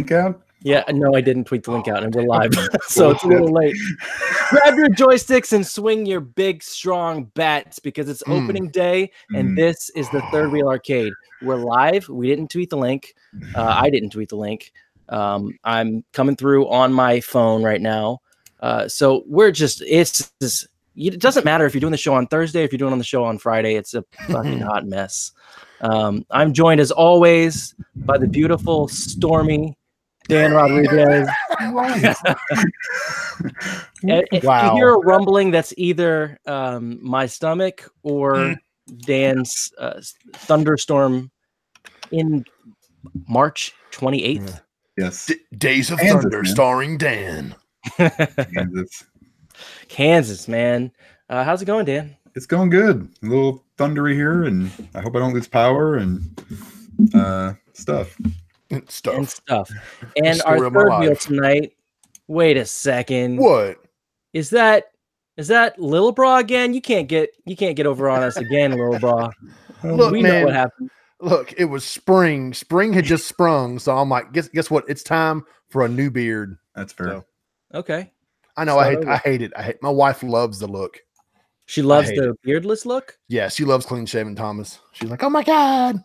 link out? Yeah, no, I didn't tweet the link out, and we're live, so it's a little late. Grab your joysticks and swing your big, strong bats because it's opening day, and this is the Third Wheel Arcade. We're live. We didn't tweet the link. I didn't tweet the link. I'm coming through on my phone right now. So we're just, it doesn't matter if you're doing the show on Thursday, if you're doing on the show on Friday, it's a fucking hot mess. I'm joined as always by the beautiful, stormy Dan Rodriguez. If you hear a rumbling, that's either my stomach or Dan's thunderstorm in March 28th. Yes. Days of Thunder, starring Dan. Kansas, man. How's it going, Dan? It's going good. A little thundery here, and I hope I don't lose power and stuff. And our third wheel tonight. Wait a second. What is that? Is that Lil Brah again? You can't get over on us again, Lil Brah. Look, we man, know what happened. Look, it was spring. Spring had just sprung, so I'm like, guess what? It's time for a new beard. That's fair. So, okay. I know. I hate it. My wife loves the look. She loves the beardless look. Yeah, she loves clean shaven Thomas. She's like, oh my god.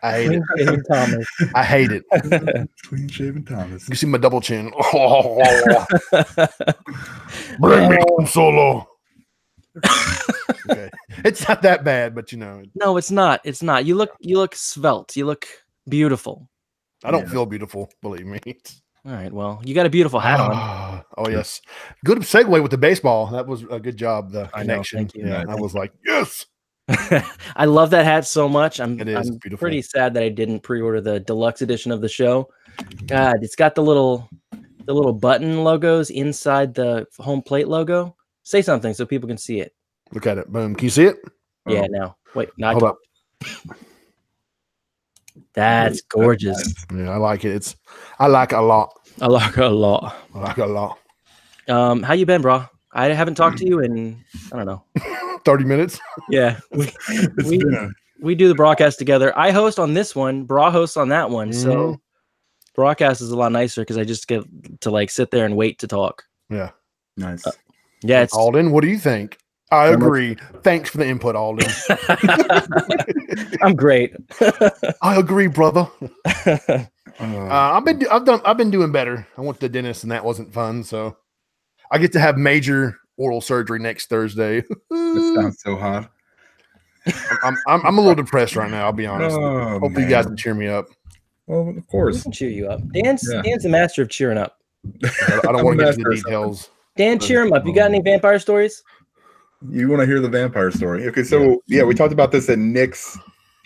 I hate it. Thomas. I hate it. Clean shaven Thomas. You see my double chin. Bring me solo. Okay. It's not that bad, but you know. No, it's not. It's not. You look svelte. You look beautiful. I don't feel beautiful, believe me. All right. Well, you got a beautiful hat on. Oh yes. Good segue with the baseball. That was a good job. The connection. Thank you. Yeah, I was like, yes. I love that hat so much. I'm beautiful. Pretty sad that I didn't pre-order the deluxe edition of the show. God, it's got the little button logos inside the home plate logo. Say something so people can see it. Look at it. Boom. Can you see it? Yeah. Now wait. Now hold up. That's gorgeous. Yeah, I like it. I like it a lot. I like it a lot. I like it a lot. How you been, bro? I haven't talked to you in, I don't know, 30 minutes. Yeah. We do the broadcast together. I host on this one, Brah hosts on that one. So broadcast is a lot nicer because I just get to like sit there and wait to talk. Yeah. Nice. Yeah. It's Alden, what do you think? I agree. Thanks for the input, Alden. I'm great. I agree, brother. I've been doing better. I went to the dentist and that wasn't fun. So I get to have major oral surgery next Thursday. That sounds so hot. I'm a little depressed right now. I'll be honest. Oh, hopefully you guys can cheer me up. Well, of course. We can cheer you up. Dan's the master of cheering up. I don't want to get into the details. Dan, cheer him up. You got any vampire stories? You want to hear the vampire story? Okay, so we talked about this in Nick's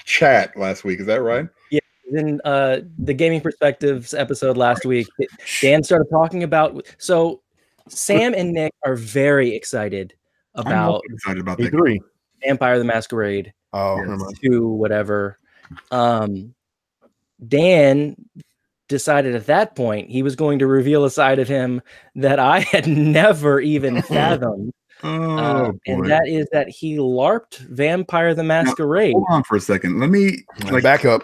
chat last week. Is that right? Yeah, in the Gaming Perspectives episode last week, Dan started talking about. So Sam and Nick are very excited about E3. Vampire the Masquerade. Oh, 2, whatever. Dan decided at that point he was going to reveal a side of him that I had never even fathomed. And that is that he LARPed Vampire the Masquerade. Now, hold on for a second. Let me back up.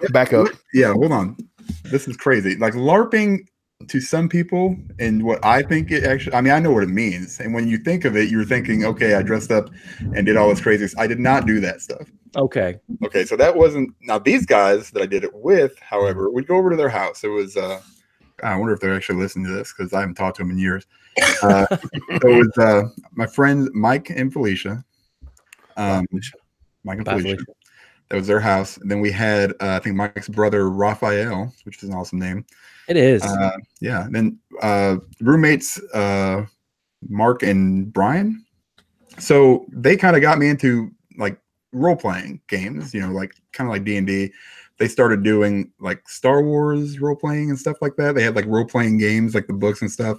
Yeah, hold on. This is crazy. Like LARPing to some people, and what I think it actually, I mean, I know what it means. And when you think of it, you're thinking, okay, I dressed up and did all this crazy. I did not do that stuff. Okay, so that wasn't. Now these guys that I did it with, however, we'd go over to their house. It was. I wonder if they're actually listening to this because I haven't talked to them in years. So it was my friends Mike and Felicia. Mike and Felicia. That was their house. And then we had I think Mike's brother Raphael, which is an awesome name. It is. Yeah. Then roommates Mark and Brian. So they kind of got me into like role playing games. You know, like kind of like D&D. They started doing like Star Wars role playing and stuff like that. They had like role playing games, like the books and stuff.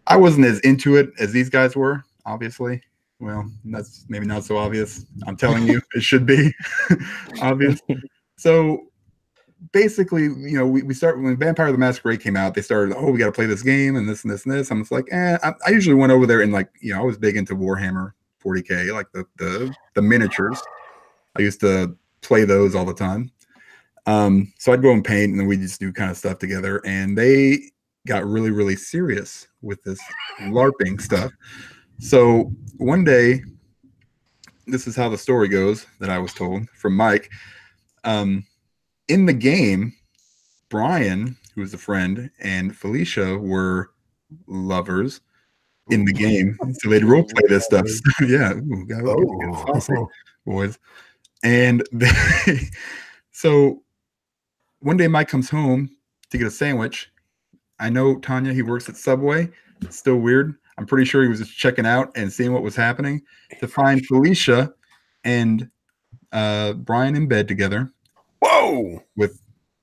I wasn't as into it as these guys were, obviously. Well, that's maybe not so obvious. I'm telling you, it should be obvious. So basically, you know, we start when Vampire the Masquerade came out, they started, we got to play this game and this and this and this. I'm just like, I usually went over there and like, you know, I was big into Warhammer 40K, like the miniatures. I used to play those all the time. So I'd go and paint, and then we just do kind of stuff together. And they got really, really serious with this LARPing stuff. So one day, this is how the story goes that I was told from Mike. In the game, Brian, who was a friend, and Felicia were lovers in the game. So they'd role play this stuff. So, yeah. Boys. And so one day Mike comes home to get a sandwich. I know, Tanya, he works at Subway. It's still weird. I'm pretty sure he was just checking out and seeing what was happening to find Felicia and Brian in bed together. Whoa! With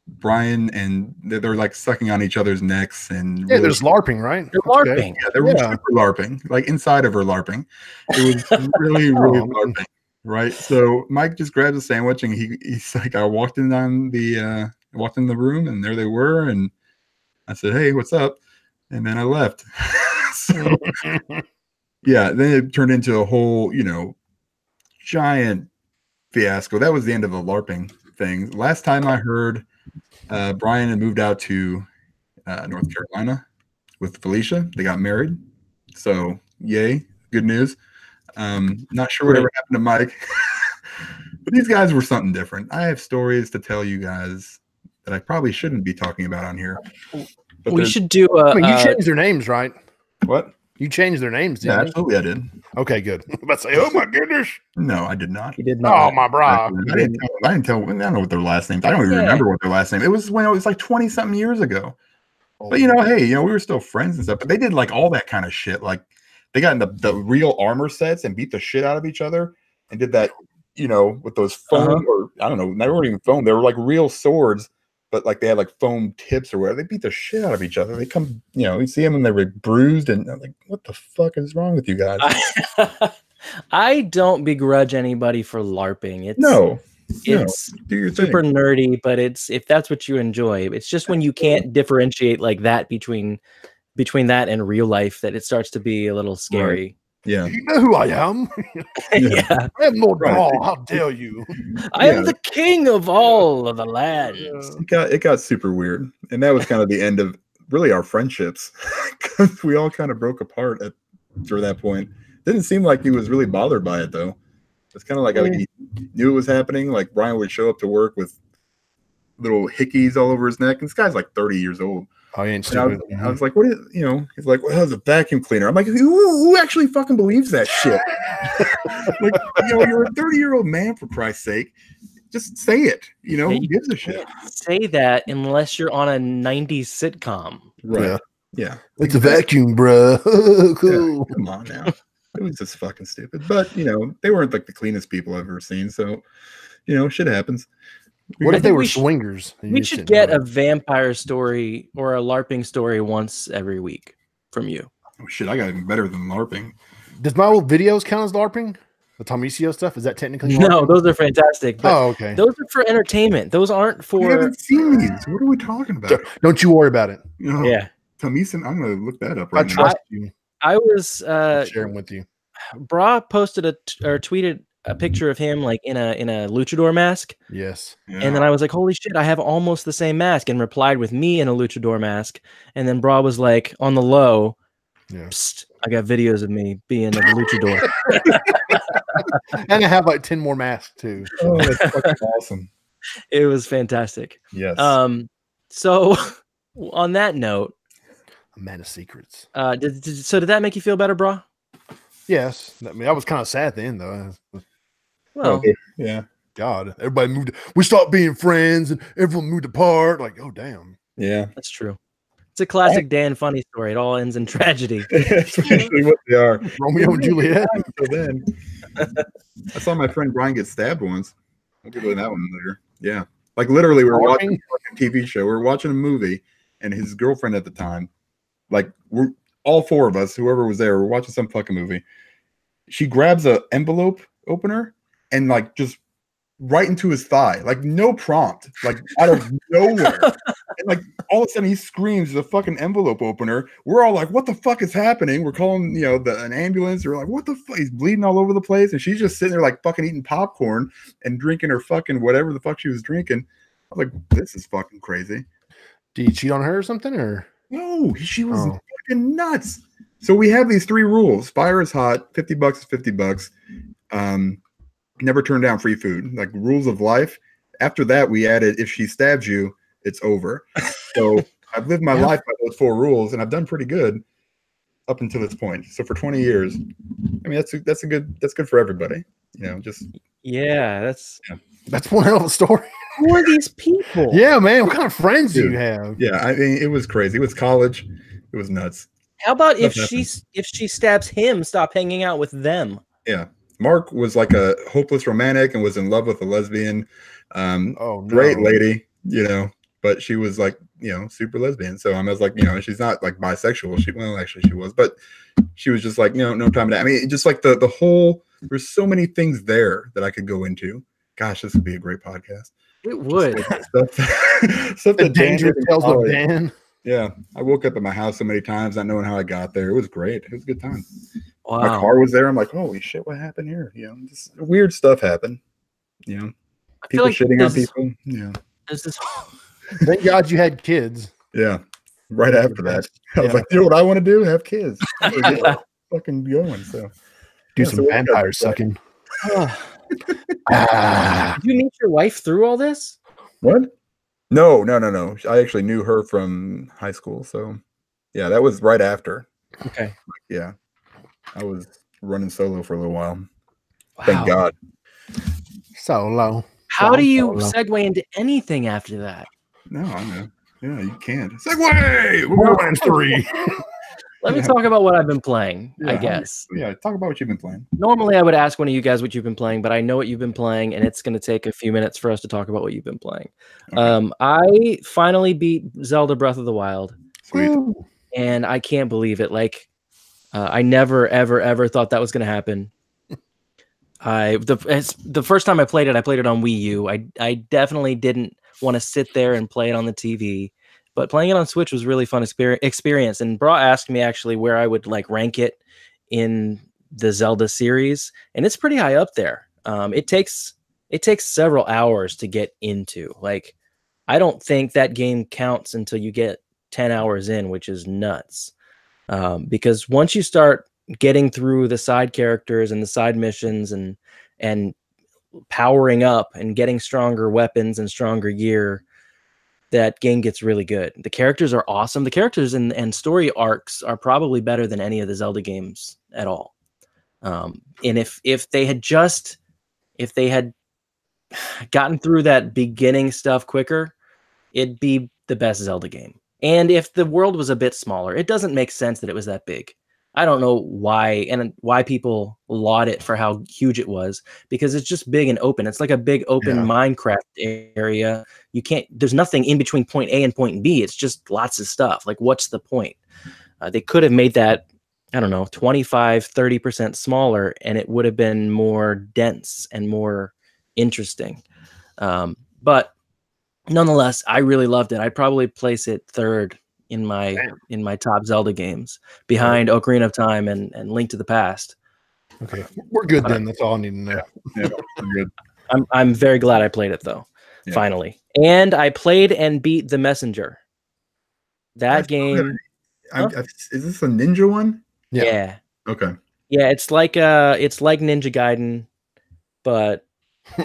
Brian, and they're like sucking on each other's necks. And yeah, there's LARPing, right? They're LARPing. Yeah, they were super LARPing, like inside of her LARPing. It was really, really LARPing, right? So Mike just grabs a sandwich, and he's like, I walked in the room, and there they were, and I said, hey, what's up? And then I left. So, yeah, then it turned into a whole, giant fiasco. That was the end of the LARPing thing. Last time I heard, Brian had moved out to North Carolina with Felicia. They got married. So, yay, good news. Not sure whatever happened to Mike. But these guys were something different. I have stories to tell you guys that I probably shouldn't be talking about on here. But we should do you changed their names, right? What? You changed their names, didn't you? Absolutely, I did. Okay, good. I'm about to say, oh my goodness. No, I did not. He did not. Oh, my Brah. I didn't tell. I don't know what their last names. I don't even remember what their last name. It was when it was like 20-something years ago. But hey, we were still friends and stuff. But they did like all that kind of shit. Like they got in the real armor sets and beat the shit out of each other and did that, with those foam or I don't know, they weren't even foam. They were like real swords. But like they had like foam tips or whatever. They beat the shit out of each other. They come, you see them and they were bruised, and I'm like, what the fuck is wrong with you guys? I don't begrudge anybody for LARPing. It's do your super thing. nerdy, but if that's what you enjoy. It's just when you can't differentiate like that between that and real life that it starts to be a little scary. Right. Yeah. You know who I am? Yeah. I am Lord Brah. How dare you? I am the king of all of the lands. It got super weird. And that was kind of the end of really our friendships. Because we all kind of broke apart through that point. Didn't seem like he was really bothered by it, though. It's kind of like he knew it was happening. Like Brian would show up to work with little hickeys all over his neck. And this guy's like 30 years old. Oh, he ain't stupid. I was like, what is, he's like, well, it's a vacuum cleaner. I'm like, who actually fucking believes that shit? Like, you're a 30-year-old man, for Christ's sake. Just say it. Who gives a shit? Say that unless you're on a 90s sitcom. Right. Yeah. It's a vacuum, bro. Cool. Yeah, come on now. It was just fucking stupid. But, they weren't like the cleanest people I've ever seen. So, shit happens. What if they were swingers? We should get a vampire story or a LARPing story once every week from you. Oh, shit. I got even better than LARPing. Does my old videos count as LARPing? The Tomisio stuff? Is that technically LARPing? No, those are fantastic. But okay. Those are for entertainment. Those aren't for... We haven't seen these. What are we talking about? Don't you worry about it. Yeah. Tomisen, I'm going to look that up right now. I trust you. I was... sharing with you. Brah posted or tweeted a picture of him like in a luchador mask. Yes. Yeah. And then I was like, holy shit, I have almost the same mask, and replied with me in a luchador mask. And then Brah was like, on the low, psst, I got videos of me being a luchador. And I have like 10 more masks too. Oh, that's fucking awesome. It was fantastic. Yes. So on that note, a man of secrets. Did that make you feel better, Brah? Yes. I mean, I was kind of sad at the end though. Well, yeah. God, everybody moved. We stopped being friends, and everyone moved apart. Like, oh damn. Yeah, that's true. It's a classic Dan funny story. It all ends in tragedy. That's actually what they are. Romeo and Juliet. Then I saw my friend Brian get stabbed once. I'll get to that one later. Yeah, like literally, we were watching a TV show. We were watching a movie, and his girlfriend at the time, like we're all four of us, whoever was there, we're watching some fucking movie. She grabs an envelope opener and like just right into his thigh, like no prompt, like out of nowhere. And like all of a sudden he screams, the fucking envelope opener. We're all like, what the fuck is happening? We're calling, an ambulance. We're like, what the fuck? He's bleeding all over the place. And she's just sitting there like fucking eating popcorn and drinking her fucking whatever the fuck she was drinking. I was like, this is fucking crazy. Did you cheat on her or something? Or no, she was fucking nuts. So we have these 3 rules. Fire is hot. $50 is $50. Never turn down free food. Like rules of life. After that, we added if she stabs you, it's over. So I've lived my life by those 4 rules, and I've done pretty good up until this point. So for 20 years, I mean that's good for everybody. You know, just that's one hell of a story. Who are these people? Yeah, man. What kind of friends do you have? Yeah, I mean, it was crazy. It was college. It was nuts. How about if she stabs him, stop hanging out with them? Yeah. Mark was like a hopeless romantic and was in love with a lesbian. Great lady, you know, but she was like, you know, super lesbian. So I was like, you know, she's not like bisexual. Actually she was, but she was just like, you know, no time to. I mean, just like the whole. There's so many things there that I could go into. Gosh, this would be a great podcast. It would. Stuff that dangerous tales of Dan. Yeah, I woke up at my house so many times, not knowing how I got there. It was great. It was a good time. Wow. My car was there. I'm like, holy shit, what happened here? You know, just weird stuff happened. You know, people shitting on people. Yeah. Thank God you had kids. Yeah. Right after that, I was like, you know what I want to do? Have kids. Fucking going. So do some vampire sucking. Did you meet your wife through all this? What? No. I actually knew her from high school. So yeah, that was right after. Okay. Yeah. I was running solo for a little while. Wow. Thank God. Solo. How do you segue into anything after that? No, I know. Yeah, you can't. Segue! Borderlands 3. Let me talk about what I've been playing, I guess. Talk about what you've been playing. Normally, I would ask one of you guys what you've been playing, but I know what you've been playing, and it's going to take a few minutes for us to talk about what you've been playing. Okay. I finally beat Zelda Breath of the Wild. Sweet. And I can't believe it. Like, I never, ever thought that was going to happen. The first time I played it on Wii U. I definitely didn't want to sit there and play it on the TV. But playing it on Switch was really fun experience. And Brah asked me actually where I would like rank it in the Zelda series, and it's pretty high up there. It takes several hours to get into. Like, I don't think that game counts until you get 10 hours in, which is nuts. Because once you start getting through the side characters and the side missions and powering up and getting stronger weapons and stronger gear, that game gets really good. The characters are awesome. The characters and story arcs are probably better than any of the Zelda games at all. And if they had gotten through that beginning stuff quicker, it'd be the best Zelda game. And if the world was a bit smaller, it doesn't make sense that it was that big. I don't know why people laud it for how huge it was, because it's just big and open. It's like a big open Minecraft area. There's nothing in between point A and point B. It's just lots of stuff. Like, what's the point? They could have made that, I don't know, 25, 30% smaller, and it would have been more dense and more interesting. But nonetheless, I really loved it. I'd probably place it third in my top Zelda games, behind Ocarina of Time and Link to the Past. Okay, we're good then. That's all I need to know. Yeah, we're good. I'm very glad I played it though, finally. And I played and beat The Messenger. That game. Is this a ninja one? Yeah. Okay. Yeah, it's like Ninja Gaiden, but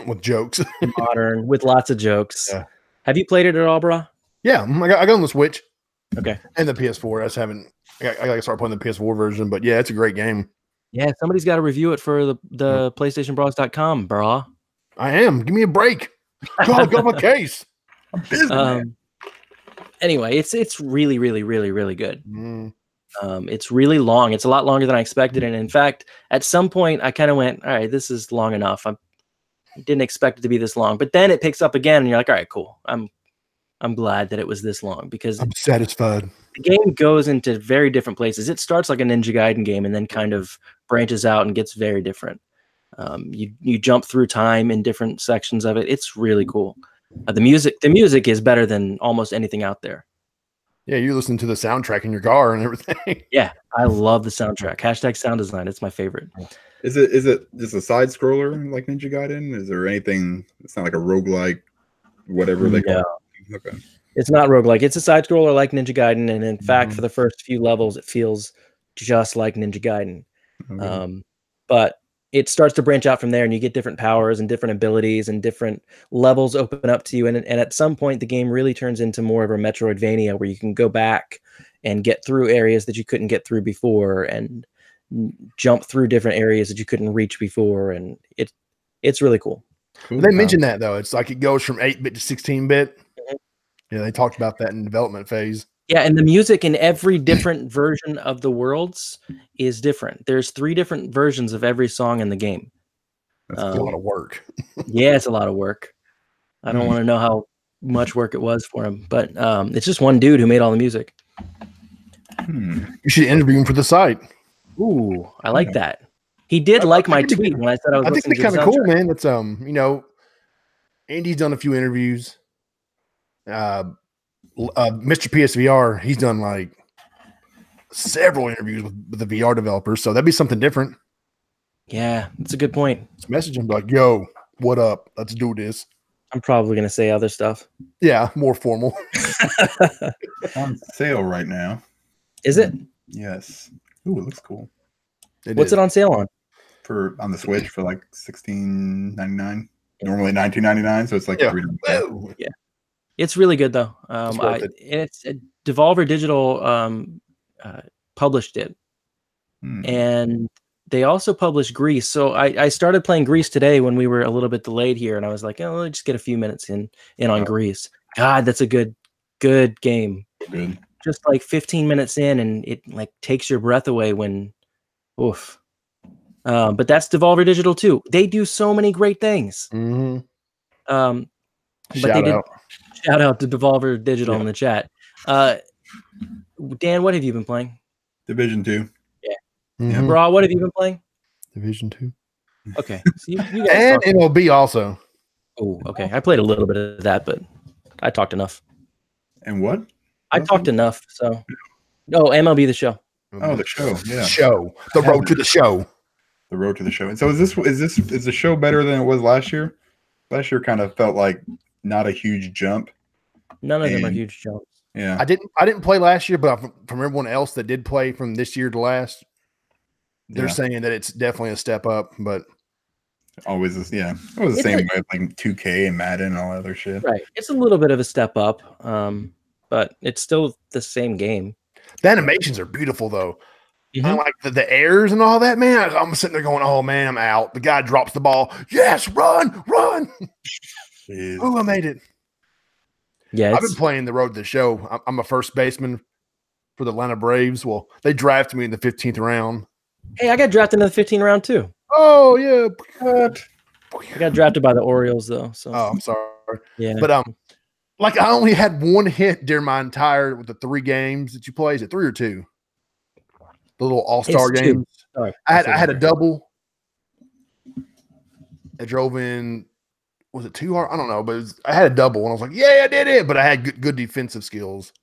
with jokes, modern, with lots of jokes. Yeah. Have you played it at all, bro? Yeah, I got on the Switch. Okay. And the PS4. I got to start playing the PS4 version, but yeah, it's a great game. Yeah, somebody's got to review it for the PlayStationBros.com, bro. I am. Give me a break. Go my case. I'm busy. Anyway, it's really, really, really, really good. Mm. It's really long. It's a lot longer than I expected. And in fact, at some point, I kind of went, all right, this is long enough. I didn't expect it to be this long. But then it picks up again, and you're like, all right, cool. I'm glad that it was this long, because I'm satisfied. The game goes into very different places. It starts like a Ninja Gaiden game and then kind of branches out and gets very different. You jump through time in different sections of it. It's really cool. The music is better than almost anything out there. Yeah, you listen to the soundtrack in your car and everything. Yeah, I love the soundtrack. # sound design. It's my favorite. Is it just a side scroller like Ninja Gaiden? Is there anything? It's not like a roguelike whatever they call it. Okay. It's not roguelike. It's a side scroller like Ninja Gaiden, and in fact, for the first few levels, it feels just like Ninja Gaiden. Okay. But it starts to branch out from there, and you get different powers and different abilities, and different levels open up to you. And at some point, the game really turns into more of a Metroidvania, where you can go back and get through areas that you couldn't get through before, and jump through different areas that you couldn't reach before, and it's really cool. They mentioned that though. It's like it goes from 8-bit to 16-bit. Yeah, they talked about that in development phase. Yeah, and the music in every different version of the worlds is different. There's 3 different versions of every song in the game. That's a lot of work. Yeah, it's a lot of work. I don't want to know how much work it was for him, but it's just one dude who made all the music. You should interview him for the site. Ooh, I like that. He did like my tweet when I said I was. I think it'd be kind of cool, man. It's you know, Andy's done a few interviews. Mr. PSVR, he's done like several interviews with the VR developers, so that'd be something different. Yeah, that's a good point. Just message him like, "Yo, what up? Let's do this." I'm probably gonna say other stuff. Yeah, more formal. It's on sale right now. Is it? Yes. Ooh, it looks cool. What's it on sale on? On the Switch for like $16.99. Normally $19.99, so it's like $3. Yeah. It's really good though. It's Devolver Digital published it, and they also published Grease. So I started playing Grease today when we were a little bit delayed here, and I was like, oh, let's just get a few minutes in on Grease. God, that's a good game. Good. Just like 15 minutes in, and it like takes your breath away when, oof. But that's Devolver Digital too. They do so many great things. But shout out to Devolver Digital in the chat. Dan, what have you been playing? Division 2. Yeah. Brah, what have you been playing? Division 2. Okay. So you guys and MLB also. Oh, okay. I played a little bit of that, but I talked enough. And what? I talked enough. So, MLB the Show. Oh, the show. Yeah. The road to the show. The road to the show. And so is the show better than it was last year? Last year kind of felt like not a huge jump. None of them are huge jumps. Yeah. I didn't play last year, but from everyone else that did play from this year to last, they're saying that it's definitely a step up, but always is, yeah. It was the same way with like 2K and Madden and all that other shit. Right. It's a little bit of a step up, but it's still the same game. The animations are beautiful though. I like the airs and all that, man. I'm sitting there going, oh man, I'm out. The guy drops the ball. Yes, run. Oh, I made it. Yeah, I've been playing the road to the show. I'm a first baseman for the Atlanta Braves. Well, they drafted me in the 15th round. Hey, I got drafted in the 15th round too. Oh yeah. I got drafted by the Orioles though. So I'm sorry. Yeah. But like I only had one hit during my entire with the 3 games that you play. Is it 3 or 2? The little all-star games. Sorry. I had a double. I drove in. Was it 2 hard? I don't know, but I had a double, and I was like, "Yeah, I did it!" But I had good defensive skills.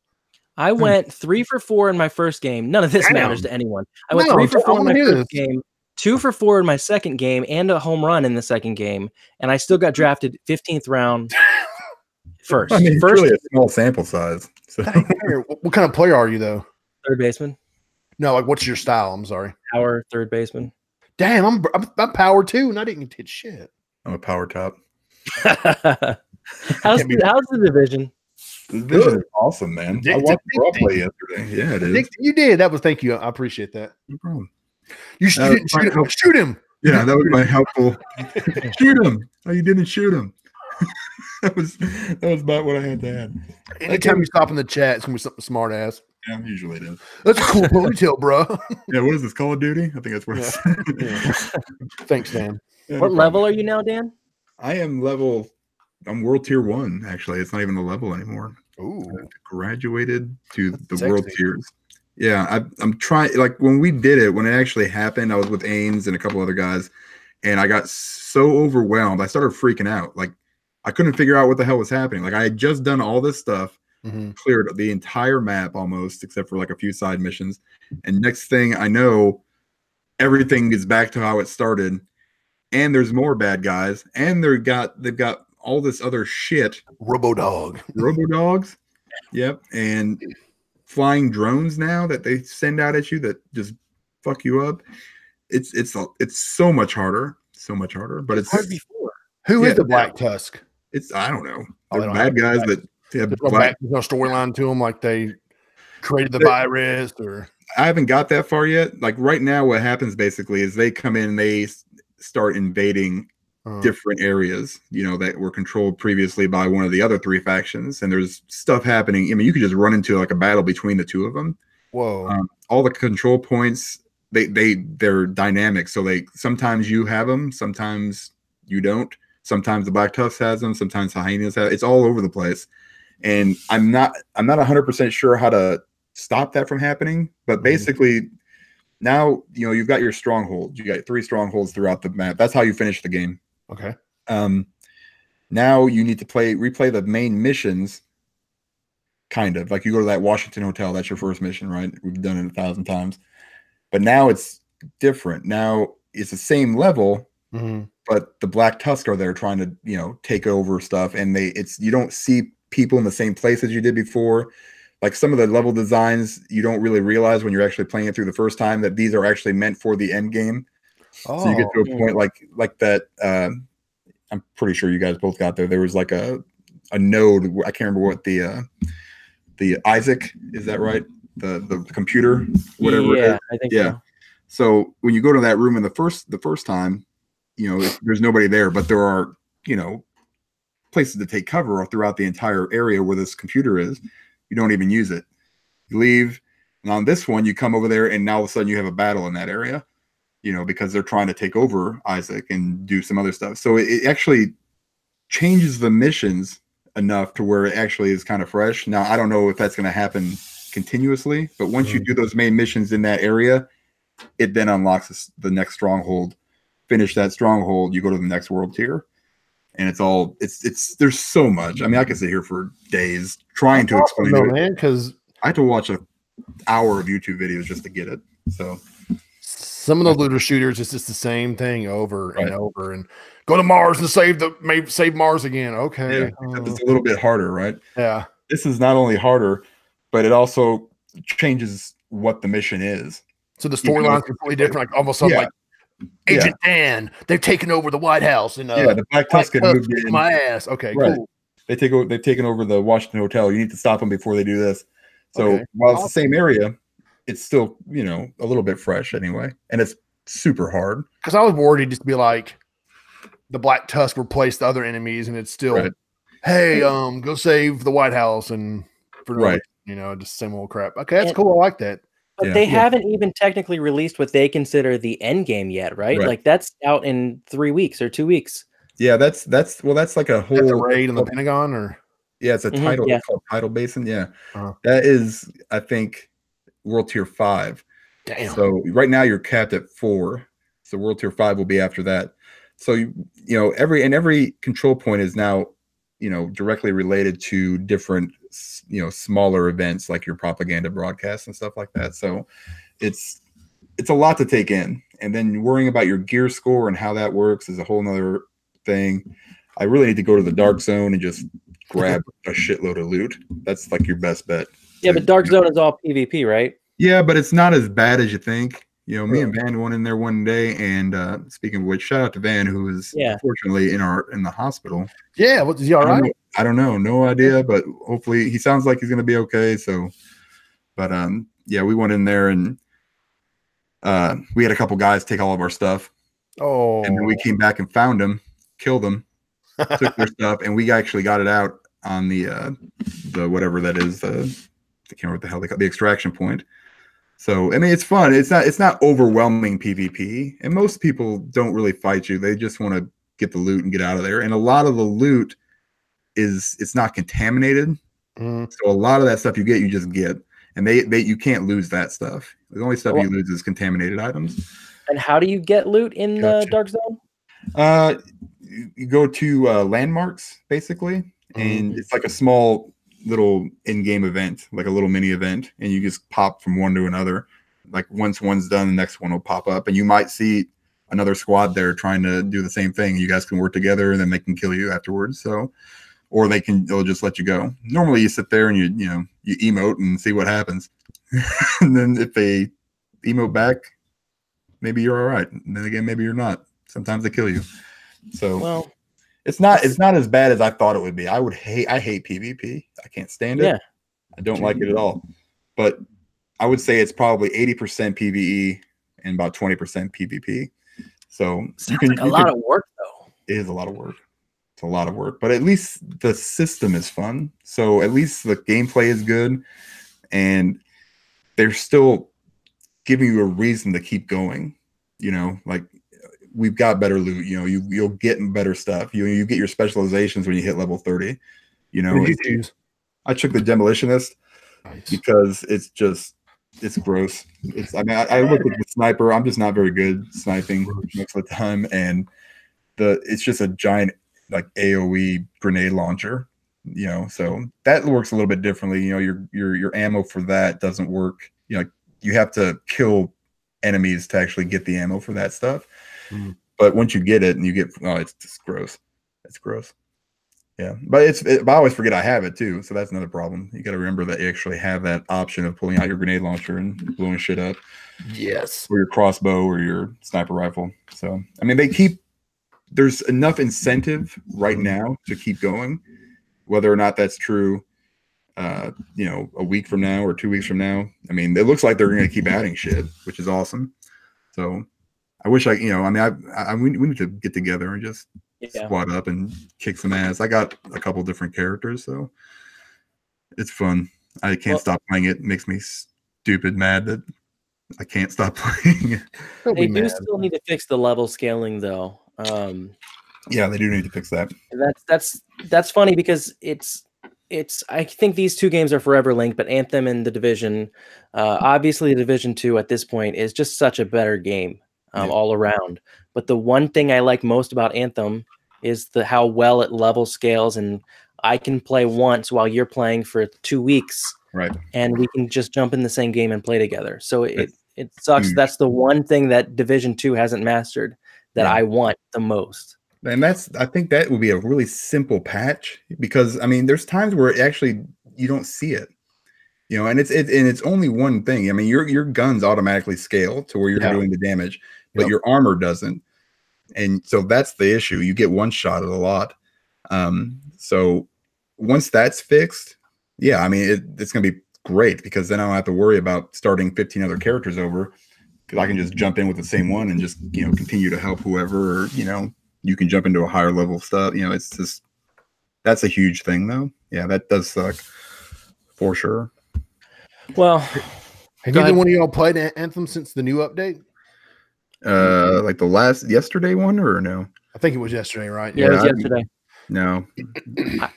I went 3 for 4 in my first game. None of this matters to anyone. I went 3 for 4 in my first game, 2 for 4 in my second game, and a home run in the second game, and I still got drafted 15th round. First, I mean, it's really a small sample size. So. What kind of player are you, though? Third baseman. No, like what's your style? I'm sorry. Power third baseman. Damn, I'm power too, and I didn't hit shit. I'm a power top. How's the division? The division is awesome, man. I watched Brah play yesterday. Yeah, it is. You did. That was thank you. I appreciate that. No problem. You shoot him. Yeah, that was my helpful. Shoot him. Oh, you didn't shoot him. that was about what I had to add. Anytime you stop in the chat, it's gonna be something smart ass. Yeah, usually it is. That's a cool ponytail, bro. Yeah, what is this? Call of Duty? I think that's where it's. Thanks, Dan. Yeah, what level are you now, Dan? I'm world tier 1, actually. It's not even a level anymore. Ooh. I graduated to the world tiers. Yeah, I'm trying, like when we did it, when it actually happened, I was with Ains and a couple other guys, and I got so overwhelmed. I started freaking out. Like I couldn't figure out what the hell was happening. Like I had just done all this stuff. Cleared the entire map almost, except for like a few side missions. And next thing I know, everything is back to how it started. And there's more bad guys. And they've got all this other shit. Robo dogs. Yep. And flying drones now that they send out at you that just fuck you up. It's so much harder. But it's hard before. Who is the Black Tusk? I don't know. Oh, They're bad guys that have there's no storyline to them, like they created the virus, or I haven't got that far yet. Like right now, what happens basically is they come in and they start invading different areas, that were controlled previously by one of the other three factions, and there's stuff happening. I mean, you could just run into like a battle between the two of them. Whoa! All the control points, they're dynamic. So sometimes you have them, sometimes you don't. Sometimes the Black Tusk has them, sometimes Hyenas have. It's all over the place, and I'm not 100% sure how to stop that from happening. But basically, now you've got your strongholds. You got 3 strongholds throughout the map. That's how you finish the game. Okay. Now you need to replay the main missions. Kind of like you go to that Washington hotel. That's your first mission, right? We've done it 1,000 times, but now it's different. Now it's the same level. But the Black Tusk are there trying to, take over stuff, and you don't see people in the same place as you did before. Like some of the level designs, you don't really realize when you're actually playing it through the first time that these are actually meant for the end game. So you get to a point like that. I'm pretty sure you guys both got there. There was like a node. I can't remember what the Isaac, is that right? The computer, whatever. Yeah, I think so. So when you go to that room in the first time, there's nobody there, but there are, places to take cover throughout the entire area where this computer is. You don't even use it. You leave, and on this one, you come over there, and now all of a sudden you have a battle in that area, because they're trying to take over Isaac and do some other stuff. So it actually changes the missions enough to where it actually is kind of fresh. Now, I don't know if that's going to happen continuously, but once you do those main missions in that area, it then unlocks the next stronghold. Finish that stronghold, you go to the next world tier, and it's there's so much. I mean, I could sit here for days trying to explain it, man, because I had to watch an hour of YouTube videos just to get it. So some of the looter shooters, it's just the same thing over and over, and go to Mars and save Mars again. Okay, it's a little bit harder, right? Yeah, this is not only harder, but it also changes what the mission is. So the storyline is completely different. Like almost like Agent Dan, they've taken over the White House, and the Black Tusk moved in. My ass. Okay, cool. They've taken over the Washington hotel. You need to stop them before they do this. So while it's the same area, it's still a little bit fresh anyway, and it's super hard. Because I was worried just to be like the Black Tusk replaced the other enemies, and it's still hey, go save the White House, and just same old crap. Okay, that's cool. I like that. But they haven't even technically released what they consider the end game yet, right? Like that's out in 3 weeks or 2 weeks. Yeah, that's like a whole raid in the Pentagon, or it's a title called Tidal Basin. Yeah, that is, I think, World Tier 5. Damn. So right now you're capped at 4. So World Tier 5 will be after that. So every control point is now directly related to different smaller events like your propaganda broadcasts and stuff like that. So it's a lot to take in, and then worrying about your gear score and how that works is a whole nother thing. I really need to go to the Dark Zone and just grab a shitload of loot. That's like your best bet. Yeah, but Dark Zone is all PvP, right? Yeah, but it's not as bad as you think. Me and Van went in there one day, and speaking of which, shout out to Van, who is unfortunately in the hospital. Yeah, is he all right? I don't know, no idea, but hopefully he sounds like he's gonna be okay. So, but we went in there, and we had a couple guys take all of our stuff. Oh, and then we came back and found them, killed them, took their stuff, and we actually got it out on the whatever that is. I can't remember what the hell they call the extraction point. So I mean, it's fun. It's not overwhelming PvP, and most people don't really fight you. They just want to get the loot and get out of there. And a lot of the loot it's not contaminated, so a lot of that stuff you get, you just get, and you can't lose that stuff. The only stuff you lose is contaminated items. And how do you get loot in the Dark Zone? You go to landmarks basically, and it's like a small little in-game event, like a little mini event, and you just pop from one to another. Like once one's done, the next one will pop up, and you might see another squad there trying to do the same thing. You guys can work together, and then they can kill you afterwards. So, or they'll just let you go. Normally, you sit there and you emote and see what happens, and then if they emote back, maybe you're all right. And then again, maybe you're not. Sometimes they kill you. So, well, it's not as bad as I thought it would be. I hate PvP. I can't stand it. Yeah. I don't like it at all. But I would say it's probably 80% PvE and about 20% PvP. So a lot of work, though. It is a lot of work. It's a lot of work, but at least the system is fun. So at least the gameplay is good, and they're still giving you a reason to keep going. Like we've got better loot. You'll get better stuff. You get your specializations when you hit level 30. What did you choose? I took the demolitionist because it's gross. I look at the sniper. I'm just not very good sniping most of the time, and it's just a giant like AOE grenade launcher. So that works a little bit differently. Your ammo for that doesn't work. You have to kill enemies to actually get the ammo for that stuff. Mm. But once you get it, and it's just gross. It's gross. Yeah, but I always forget I have it too, so that's another problem. You got to remember that you actually have that option of pulling out your grenade launcher and blowing shit up. Yes. Or your crossbow or your sniper rifle. So, there's enough incentive right now to keep going. Whether or not that's true, a week from now or 2 weeks from now. It looks like they're going to keep adding shit, which is awesome. So, I wish we need to get together and just squad up and kick some ass. I got a couple different characters, so it's fun. I can't stop playing it. It makes me stupid mad that I can't stop playing it. They do still need to fix the level scaling, though. Yeah, they do need to fix that. That's funny because it's. I think these two games are forever linked, but Anthem and The Division, obviously, The Division 2 at this point is just such a better game all around. But the one thing I like most about Anthem is how well it level scales, and I can play once while you're playing for 2 weeks, right? And we can just jump in the same game and play together. So it sucks. Huge. That's the one thing that Division 2 hasn't mastered that I want the most. And I think that would be a really simple patch, because there's times where you don't see it, and it's only one thing. Your guns automatically scale to where you're doing the damage, but your armor doesn't. And so that's the issue. You get one shot at a lot. So once that's fixed, it's going to be great, because then I don't have to worry about starting 15 other characters over, because I can just jump in with the same one and just, continue to help whoever, or, you can jump into a higher level stuff. It's just, that's a huge thing though. Yeah, that does suck for sure. Well, have either one of y'all played Anthem since the new update? Like the yesterday one, or no? I think it was yesterday, right? Yeah, it was yesterday. No,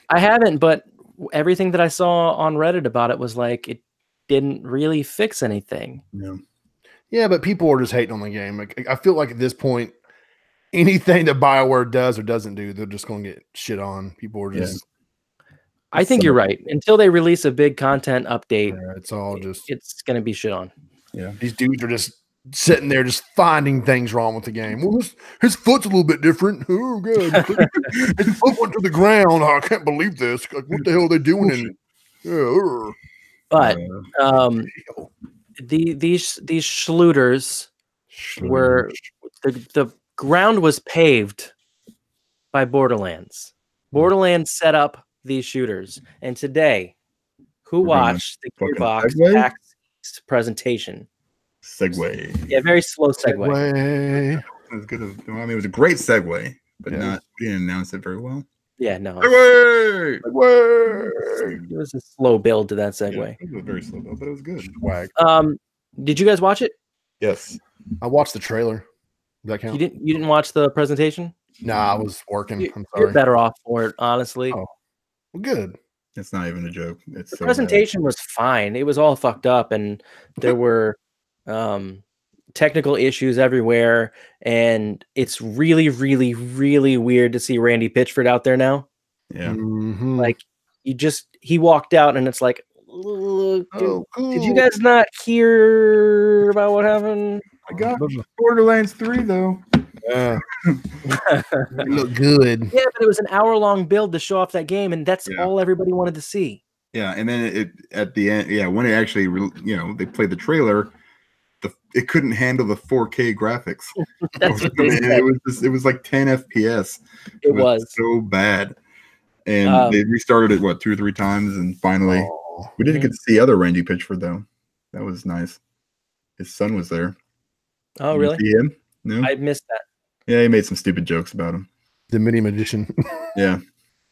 I haven't, but everything that I saw on Reddit about it was like it didn't really fix anything. No. Yeah, but people are just hating on the game. Like, I feel like at this point, anything that BioWare does or doesn't do, they're just going to get shit on. People are just. I think you're right. Until they release a big content update, it's all just. It's going to be shit on. Yeah, these dudes are just sitting there, just finding things wrong with the game. Well, his foot's a little bit different. Oh, good. His foot went to the ground. Oh, I can't believe this. Like, what the hell are they doing? But these schlooters were the ground was paved by Borderlands. Borderlands set up these shooters, and today, who watched the Gearbox PAX presentation? Segue. Yeah, very slow segue. As good as, it was a great segue, but we didn't announce it very well. Yeah, no. Segue! It was a slow build to that segue. Yeah, it was a very slow build, but it was good. Swag. Did you guys watch it? Yes. I watched the trailer. Does that count? You didn't watch the presentation? No, I was working. I'm sorry. You're better off for it, honestly. Oh, well, good. It's not even a joke. It's the presentation was fine. It was all fucked up, and there were technical issues everywhere, and it's really, really, really weird to see Randy Pitchford out there now. Yeah. Mm-hmm. Like, he walked out, and it's like, cool. Did you guys not hear about what happened? I got Borderlands 3 though. It looked good. Yeah, but it was an hour-long build to show off that game, and that's all everybody wanted to see. Yeah, and then it at the end, when it actually, they played the trailer, it couldn't handle the 4K graphics. That's what they said. It was like 10 FPS. It was so bad, and they restarted it 2 or 3 times, and finally, we didn't get to see other Randy Pitchford though. That was nice. His son was there. Oh, really? See him? No, I missed that. Yeah, he made some stupid jokes about him. The mini magician. Yeah,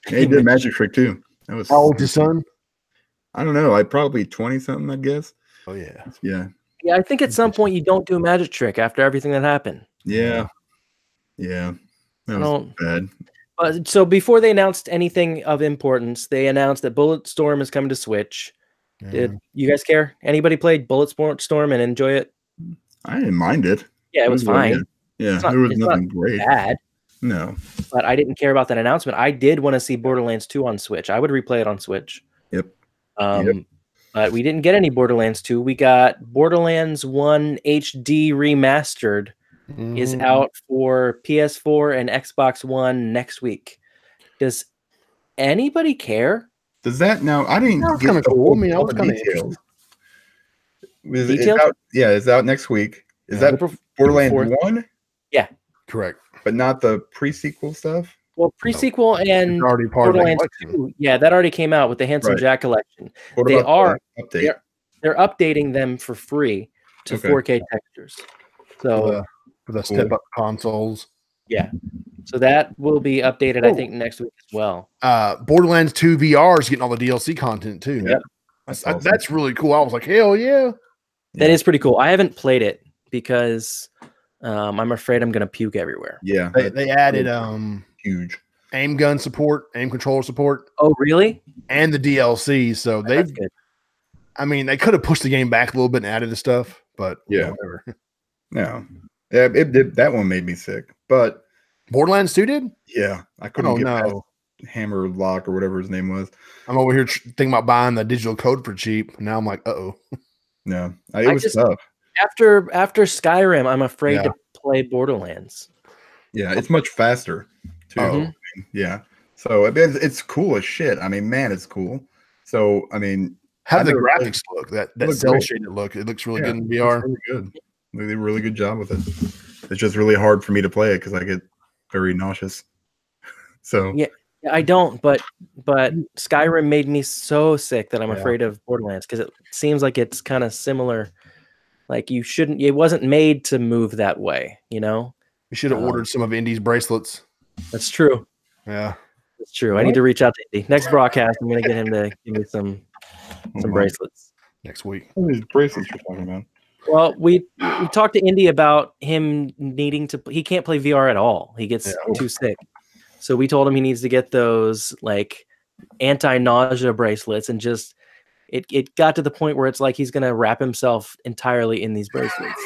he did a magic trick too. That was how old's his son? I don't know. Probably 20 something, I guess. Oh yeah. Yeah, I think at some point you don't do a magic trick after everything that happened. Yeah. That was bad. So before they announced anything of importance, they announced that Bulletstorm is coming to Switch. Yeah. Did you guys care? Anybody played Bulletstorm and enjoy it? I didn't mind it. Yeah, it was fine. Yeah, there was nothing great. Bad. No. But I didn't care about that announcement. I did want to see Borderlands 2 on Switch. I would replay it on Switch. Yep. But we didn't get any Borderlands 2. We got Borderlands 1 HD Remastered is out for PS4 and Xbox One next week. Does anybody care? Does that now? I didn't get kind of cool. I mean, I was kind of details. Details? It's out next week. Is that Borderlands 1? Yeah. Correct. But not the pre-sequel stuff? Well, pre-sequel and already part Borderlands of 2. Yeah, that already came out with the Handsome Jack collection. They're updating them for free to 4K textures. So for the step-up consoles. Yeah. So that will be updated, I think, next week as well. Borderlands 2 VR is getting all the DLC content too. Yep. That's really cool. I was like, hell yeah. That is pretty cool. I haven't played it because I'm afraid I'm going to puke everywhere. Yeah. They added huge aim gun support, aim controller support. Oh, really? And the DLC. So that's good. I mean, they could have pushed the game back a little bit and added the stuff, but whatever. No. Yeah, it did. That one made me sick. But Borderlands 2 did? Yeah. I couldn't get past Hammer Lock or whatever his name was. I'm over here thinking about buying the digital code for cheap. Now I'm like, uh-oh. No. It was tough. After Skyrim, I'm afraid to play Borderlands. Yeah, it's much faster too. Yeah. So it's cool as shit. I mean, man, it's cool. So, I mean, how do the graphics look? That cell shaded look. It looks really good in VR. Really good. They did a really good job with it. It's just really hard for me to play it because I get very nauseous. So yeah, I don't. But Skyrim made me so sick that I'm afraid of Borderlands because it seems like it's kind of similar. Like you shouldn't. It wasn't made to move that way. You know. We should have ordered some of Indy's bracelets. That's true. Yeah, that's true. I need to reach out to Indy. Next broadcast, I'm going to get him to give me some bracelets next week. What are these bracelets you're talking about? Well, we talked to Indy about him needing to. He can't play VR at all. He gets too sick. So we told him he needs to get those like anti-nausea bracelets, and just it got to the point where it's like he's going to wrap himself entirely in these bracelets.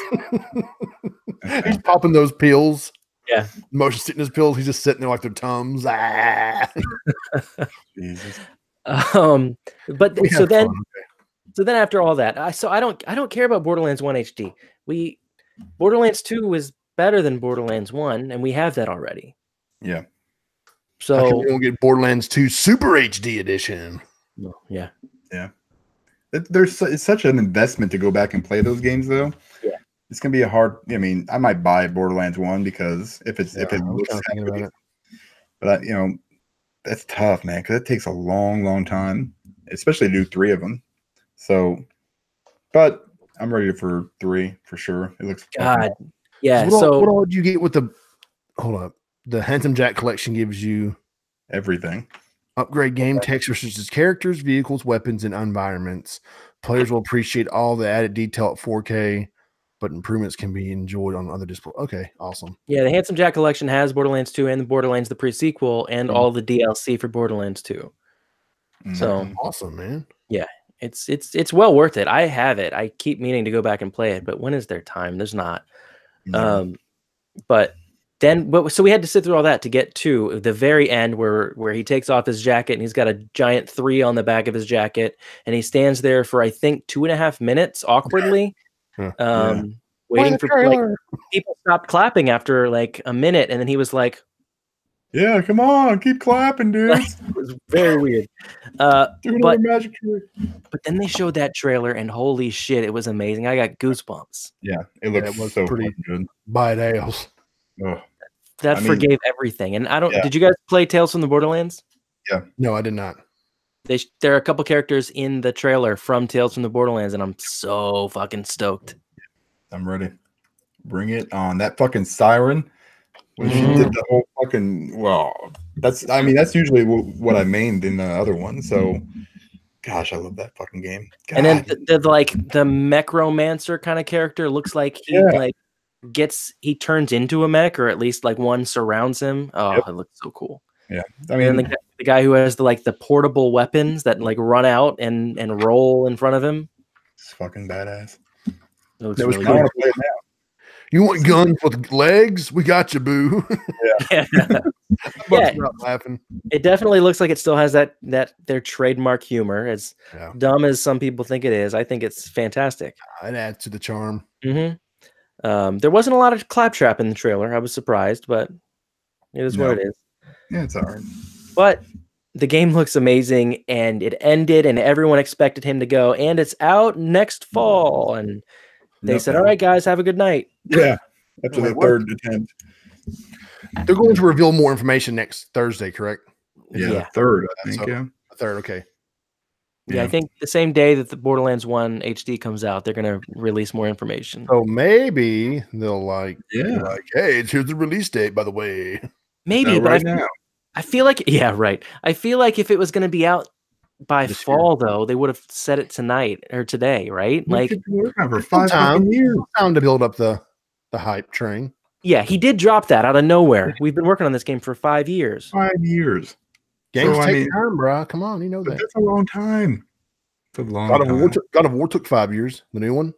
He's popping those pills. Yeah, motion sickness pills. He's just sitting there like their Tums. Jesus. But so then after all that, I don't care about Borderlands 1 HD. Borderlands 2 was better than Borderlands 1, and we have that already. Yeah. So we won't get Borderlands 2 Super HD edition. Yeah. Yeah. It's such an investment to go back and play those games, though. Yeah. It's gonna be a hard. I mean, I might buy Borderlands 1 because if it looks about it. But that's tough, man, because it takes a long, long time, especially to do 3 of them. So, but I'm ready for 3 for sure. It looks yeah. What all did you get with the? Hold up, the Handsome Jack collection gives you everything. Upgrade game textures such as characters, vehicles, weapons, and environments. Players will appreciate all the added detail at 4K, but improvements can be enjoyed on other displays. Okay, awesome. Yeah, the Handsome Jack collection has Borderlands 2 and Borderlands the pre-sequel and all the DLC for Borderlands 2. So awesome, man. Yeah, it's well worth it. I have it. I keep meaning to go back and play it, but when is there time? There's not. But then, so we had to sit through all that to get to the very end where he takes off his jacket and he's got a giant 3 on the back of his jacket, and he stands there for I think 2.5 minutes awkwardly. waiting for like, people stopped clapping after like a minute, and then he was like, "Yeah, come on, keep clapping, dude." It was very weird. Doing a magic trick. But then they showed that trailer, and holy shit, it was amazing. I got goosebumps. Yeah, it looks so pretty good. Badass. Oh. That forgave everything. And I don't. Yeah. Did you guys play Tales from the Borderlands? Yeah. No, I did not. There are a couple characters in the trailer from Tales from the Borderlands, and I'm so fucking stoked. I'm ready. Bring it on. That fucking siren. When she did the whole fucking that's usually what I mained in the other one. So, gosh, I love that fucking game. God. And then the Mechromancer kind of character looks like he turns into a mech, or at least like one surrounds him. Oh, it looks so cool. Yeah, I mean, the guy who has the portable weapons that like run out and roll in front of him. It's fucking badass. It looks really good. You want guns with legs? We got you, boo. Yeah. Laughing. It definitely looks like it still has that their trademark humor. As dumb as some people think it is, I think it's fantastic. It adds to the charm. Mm-hmm. There wasn't a lot of claptrap in the trailer. I was surprised, but it is what it is. Yeah, it's all right. But the game looks amazing, and it ended, and everyone expected him to go, and it's out next fall. And they said, "All right, guys, have a good night." Yeah, after the third attempt. They're going to reveal more information next Thursday, correct? Yeah. Third, I think. So, third, okay. Yeah, I think the same day that the Borderlands 1 HD comes out, they're going to release more information. So maybe they'll hey, here's the release date, by the way. Maybe, but I feel like, I feel like if it was going to be out by fall, though, they would have said it tonight or today, right? Like, for 5 years. Time to build up the hype train. Yeah, he did drop that out of nowhere. We've been working on this game for 5 years. 5 years. Games take time, bro. Come on, you know that. That's a long time. It's a long time. God of War took 5 years. The new one.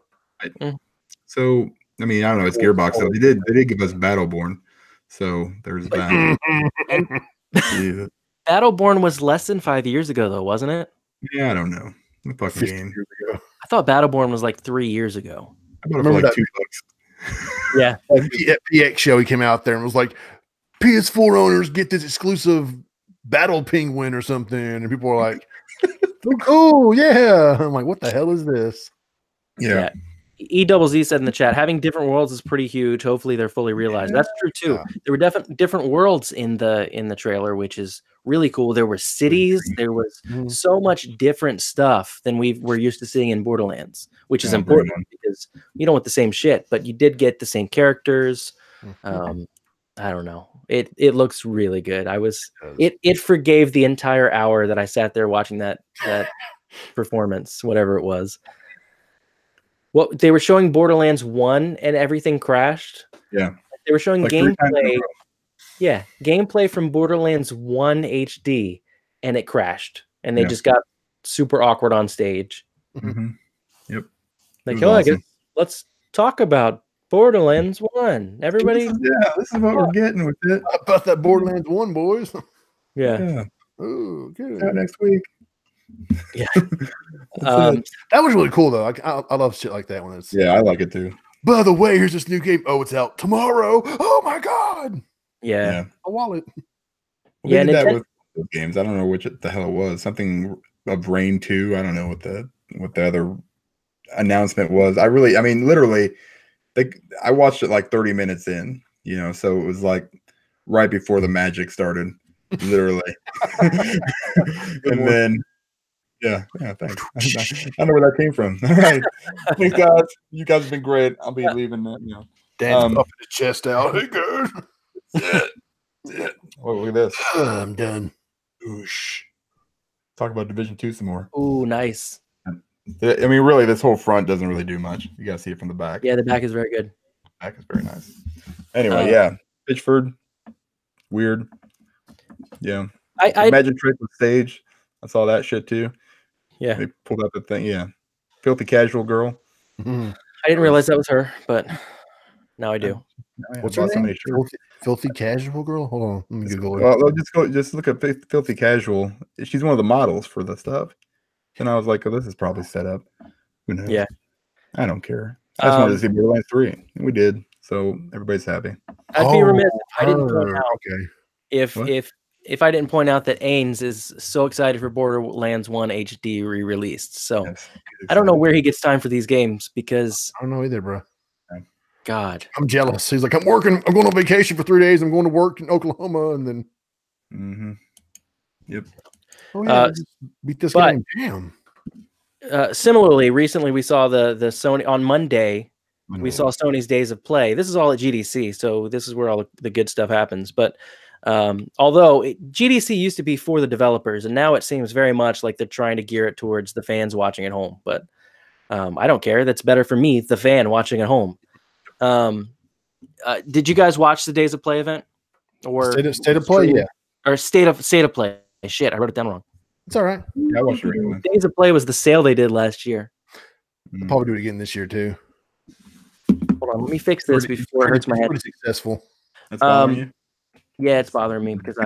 So I mean, I don't know. It's Gearbox. So they did give us Battleborn. So there's that. Battleborn was less than 5 years ago, though, wasn't it? Yeah, I don't know. The fucking game. I thought Battleborn was like 3 years ago. I bought it for like $2. Yeah. At PX show, he came out there and was like, PS4 owners get this exclusive Battle Penguin or something. And people were like, oh, cool. Yeah. I'm like, what the hell is this? Yeah. EZZ said in the chat, having different worlds is pretty huge. Hopefully they're fully realized. That's true too. There were definitely different worlds in the trailer, which is really cool. There were cities. There was so much different stuff than we're used to seeing in Borderlands, which is important because you don't want the same shit, but you did get the same characters. I don't know. It looks really good. It forgave the entire hour that I sat there watching that performance, whatever it was. Well, they were showing Borderlands 1 and everything crashed. Yeah. They were showing gameplay. Yeah, gameplay from Borderlands 1 HD and it crashed. And they just got super awkward on stage. Yep. Like, I guess let's talk about Borderlands 1. Everybody. This is what we're getting with it. How about that Borderlands 1, boys? Yeah. Oh, good. Next week. Yeah. That was really cool though. I love shit like that when it's I like it too. By the way, here's this new game. Oh, it's out tomorrow. Oh my god. Yeah. A wallet. Well, they did that with those games. I don't know which the hell it was. Something of Rain 2. I don't know what the other announcement was. Literally, I watched it like 30 minutes in, so it was like right before the magic started. Literally. And then thanks. I don't know where that came from. All right. Thanks, guys. You guys have been great. I'll be leaving that. Dan puffing his chest out. Hey guys. That's it. Oh, look at this. I'm done. Oosh. Talk about Division 2 some more. Ooh, nice. Really, this whole front doesn't really do much. You gotta see it from the back. Yeah, the back is very good. Back is very nice. Anyway, Pitchford. Weird. Yeah. I Magic Trick with Sage. I saw that shit too. Yeah. They pulled out the thing. Yeah. Filthy Casual Girl. I didn't realize that was her, but now I do. What's her name? Filthy Casual Girl? Hold on. Let me Google it. Well, just look at Filthy Casual. She's one of the models for the stuff. And I was like, oh, this is probably set up. Who knows? Yeah. I don't care. I just wanted to see Borderlands 3, and we did. So everybody's happy. I'd be remiss if I didn't point out Okay. if I didn't point out that Ains is so excited for Borderlands 1 HD re-released. So Yes, I don't know where he gets time for these games because I don't know either, bro. God, I'm jealous. He's like, I'm working. I'm going on vacation for 3 days. I'm going to work in Oklahoma, and then. Yep. Oh yeah, beat this game. Damn. Similarly, recently we saw the Sony on Monday. We saw Sony's Days of Play. This is all at GDC, so this is where all the good stuff happens. But although GDC used to be for the developers, and now it seems very much like they're trying to gear it towards the fans watching at home. But I don't care. That's better for me, the fan watching at home. Did you guys watch the Days of Play event? Or State of Play, yeah. Or State of Play. Shit, I wrote it down wrong. It's all right. Yeah, I watched it. Days of Play was the sale they did last year. I'll probably do it again this year too. Hold on, let me fix this before it hurts my head. Pretty successful. That's bothering you? Yeah, it's bothering me because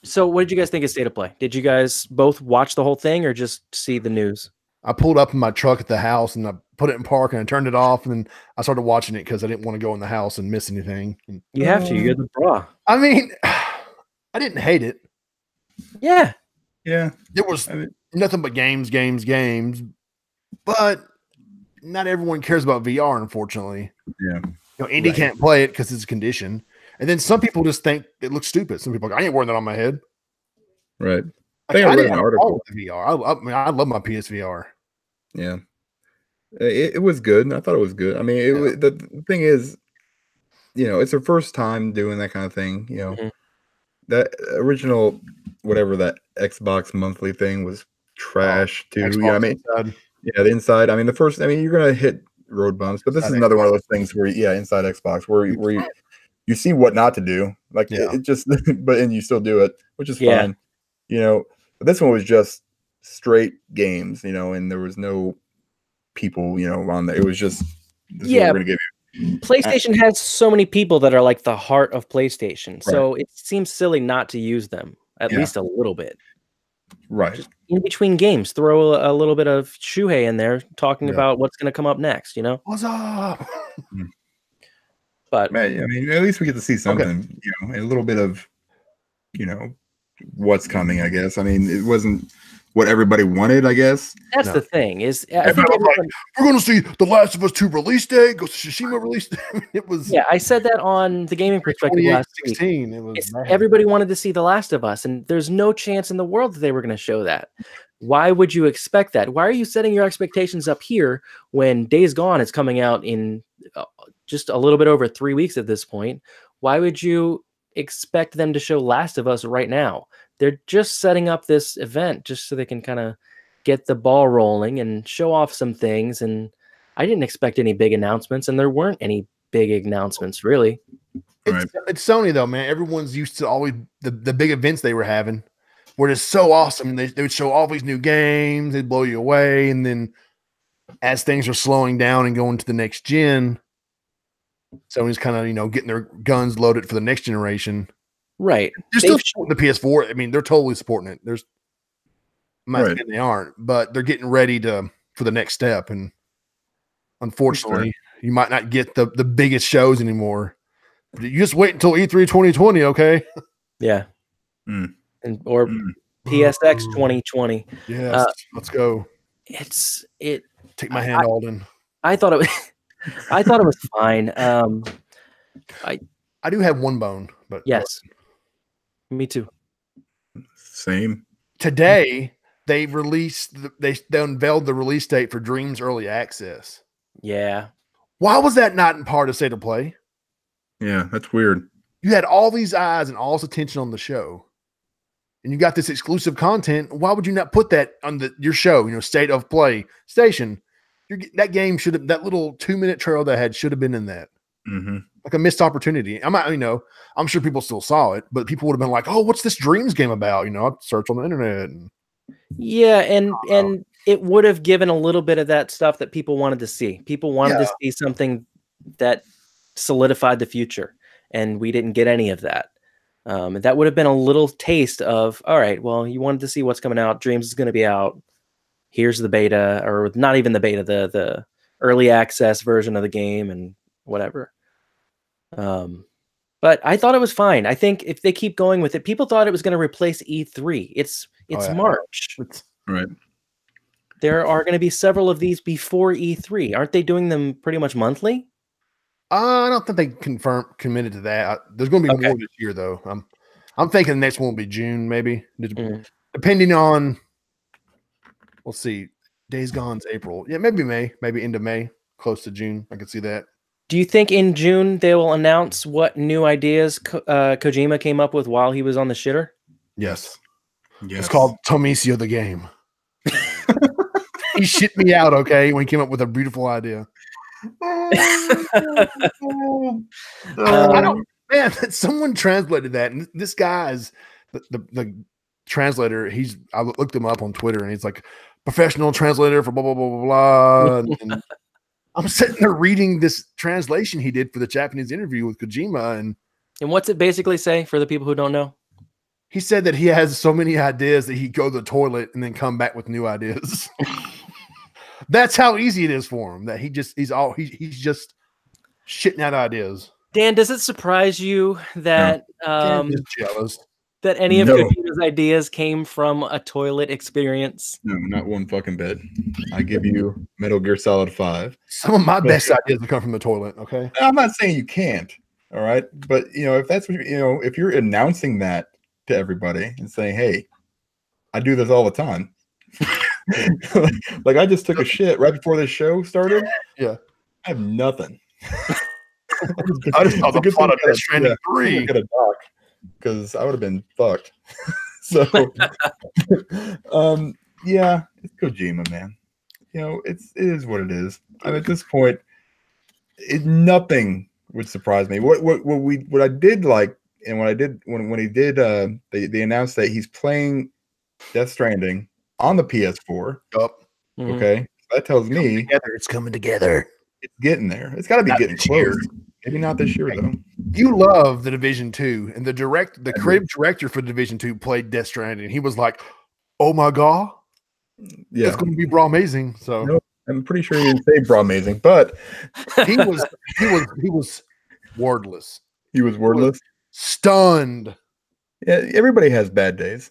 So what did you guys think of State of Play? Did you guys both watch the whole thing or just see the news? I pulled up in my truck at the house and I put it in park and I turned it off and then I started watching it because I didn't want to go in the house and miss anything. You have to. You're the Brah. I mean, I didn't hate it. Yeah. Yeah. It was nothing but games. But not everyone cares about VR, unfortunately. Yeah. Indy can't play it because it's a condition. And then some people just think it looks stupid. Some people are like, I ain't wearing that on my head. Right. I read an article with the VR. I mean, I love my PSVR. Yeah. It was good. I thought it was good. I mean, the thing is, it's their first time doing that kind of thing. That original, whatever that Xbox monthly thing was trash too. Xbox Inside. Yeah, the inside. I mean, you're gonna hit road bumps, but this is another one of those things where, inside Xbox, where you see what not to do, it just, and you still do it, which is fine. But this one was just straight games, and there was no people, on there. It was just, we're gonna give you. PlayStation has so many people that are like the heart of PlayStation, so it seems silly not to use them at least a little bit. Right. Just in between games, throw a little bit of Shuhei in there talking about what's going to come up next, What's up? But man, I mean, at least we get to see something, a little bit of, what's coming, I guess. I mean, it wasn't what everybody wanted, I guess. That's the thing is, I think we're going to see The Last of Us 2 release date, Ghost of Tsushima release date. It was I said that on the Gaming Perspective last week. It was everybody wanted to see The Last of Us, and there's no chance in the world that they were going to show that. Why would you expect that? Why are you setting your expectations up here when Days Gone is coming out in just a little bit over 3 weeks at this point? Why would you expect them to show Last of Us right now? They're just setting up this event just so they can kind of get the ball rolling and show off some things. And I didn't expect any big announcements, and there weren't any big announcements, really. It's Sony, though, man. Everyone's used to always the big events they were having were just so awesome. They would show all these new games. They'd blow you away. And then as things are slowing down and going to the next gen, Sony's kind of, getting their guns loaded for the next generation. Right. They're still supporting the PS4. I mean, they're totally supporting it. There's they aren't, but they're getting ready for the next step. And unfortunately, you might not get the biggest shows anymore. But you just wait until E3 2020, okay? Yeah. Or PSX 2020. Yes, let's go. Take my hand, Alden. I thought it was fine. I do have one bone, but yes. Me too. Same. Today they unveiled the release date for Dreams Early Access. Yeah. Why was that not in part of State of Play? Yeah, that's weird. You had all these eyes and all this attention on the show, and you got this exclusive content. Why would you not put that on your show? State of Play station. That game that little 2-minute trail that had should have been in that. Mm-hmm. Like a missed opportunity. I'm sure people still saw it, but people would have been like, "Oh, what's this Dreams game about?" I'd search on the internet. Yeah, and it would have given a little bit of that stuff that people wanted to see. People wanted to see something that solidified the future, and we didn't get any of that. And that would have been a little taste of, all right, well, you wanted to see what's coming out. Dreams is going to be out. here's the beta, or not even the beta, the early access version of the game and whatever. But I thought it was fine. I think if they keep going with it, people thought it was going to replace E3. It's March. Right. There are going to be several of these before E3. Aren't they doing them pretty much monthly? I don't think they committed to that. There's going to be more this year, though. I'm thinking the next one will be June, maybe, depending on. We'll see. Days Gone's April. Yeah, maybe May, maybe end of May, close to June. I could see that. Do you think in June they will announce what new ideas Kojima came up with while he was on the shitter? Yes. It's called Tomisio the Game. He shit me out, okay, when he came up with a beautiful idea. Man, someone translated that, and this guy is the translator. I looked him up on Twitter, and he's like professional translator for blah blah blah blah blah. And I'm sitting there reading this translation he did for the Japanese interview with Kojima, and what's it basically say for the people who don't know? He said that he has so many ideas that he'd go to the toilet and then come back with new ideas. That's how easy it is for him. That he's just shitting out ideas. Dan, does it surprise you that jealous that any of Kojima's ideas came from a toilet experience? No, not one fucking bit. I give you Metal Gear Solid 5. Some of my best ideas have come from the toilet. Okay, I'm not saying you can't. All right, but if that's what if you're announcing that to everybody and saying, "Hey, I do this all the time." Like I just took a shit right before this show started. Yeah, I have nothing. I just thought the plot of Death Stranding 3 because I would have been fucked. So, yeah, it's Kojima, man. It is what it is. I mean, at this point, nothing would surprise me. What I did like, and what I did when he did, they announced that he's playing Death Stranding on the PS4. Yup. Okay, that tells me it's coming together. It's getting there. It's got to be getting close. Maybe not this year though. You love the Division 2, and the creative director for Division 2 played Death Stranding. He was like, "Oh my god, yeah, it's going to be Brah amazing." So no, I'm pretty sure he didn't say Brah amazing, but he was wordless. He was wordless, stunned. Yeah, everybody has bad days.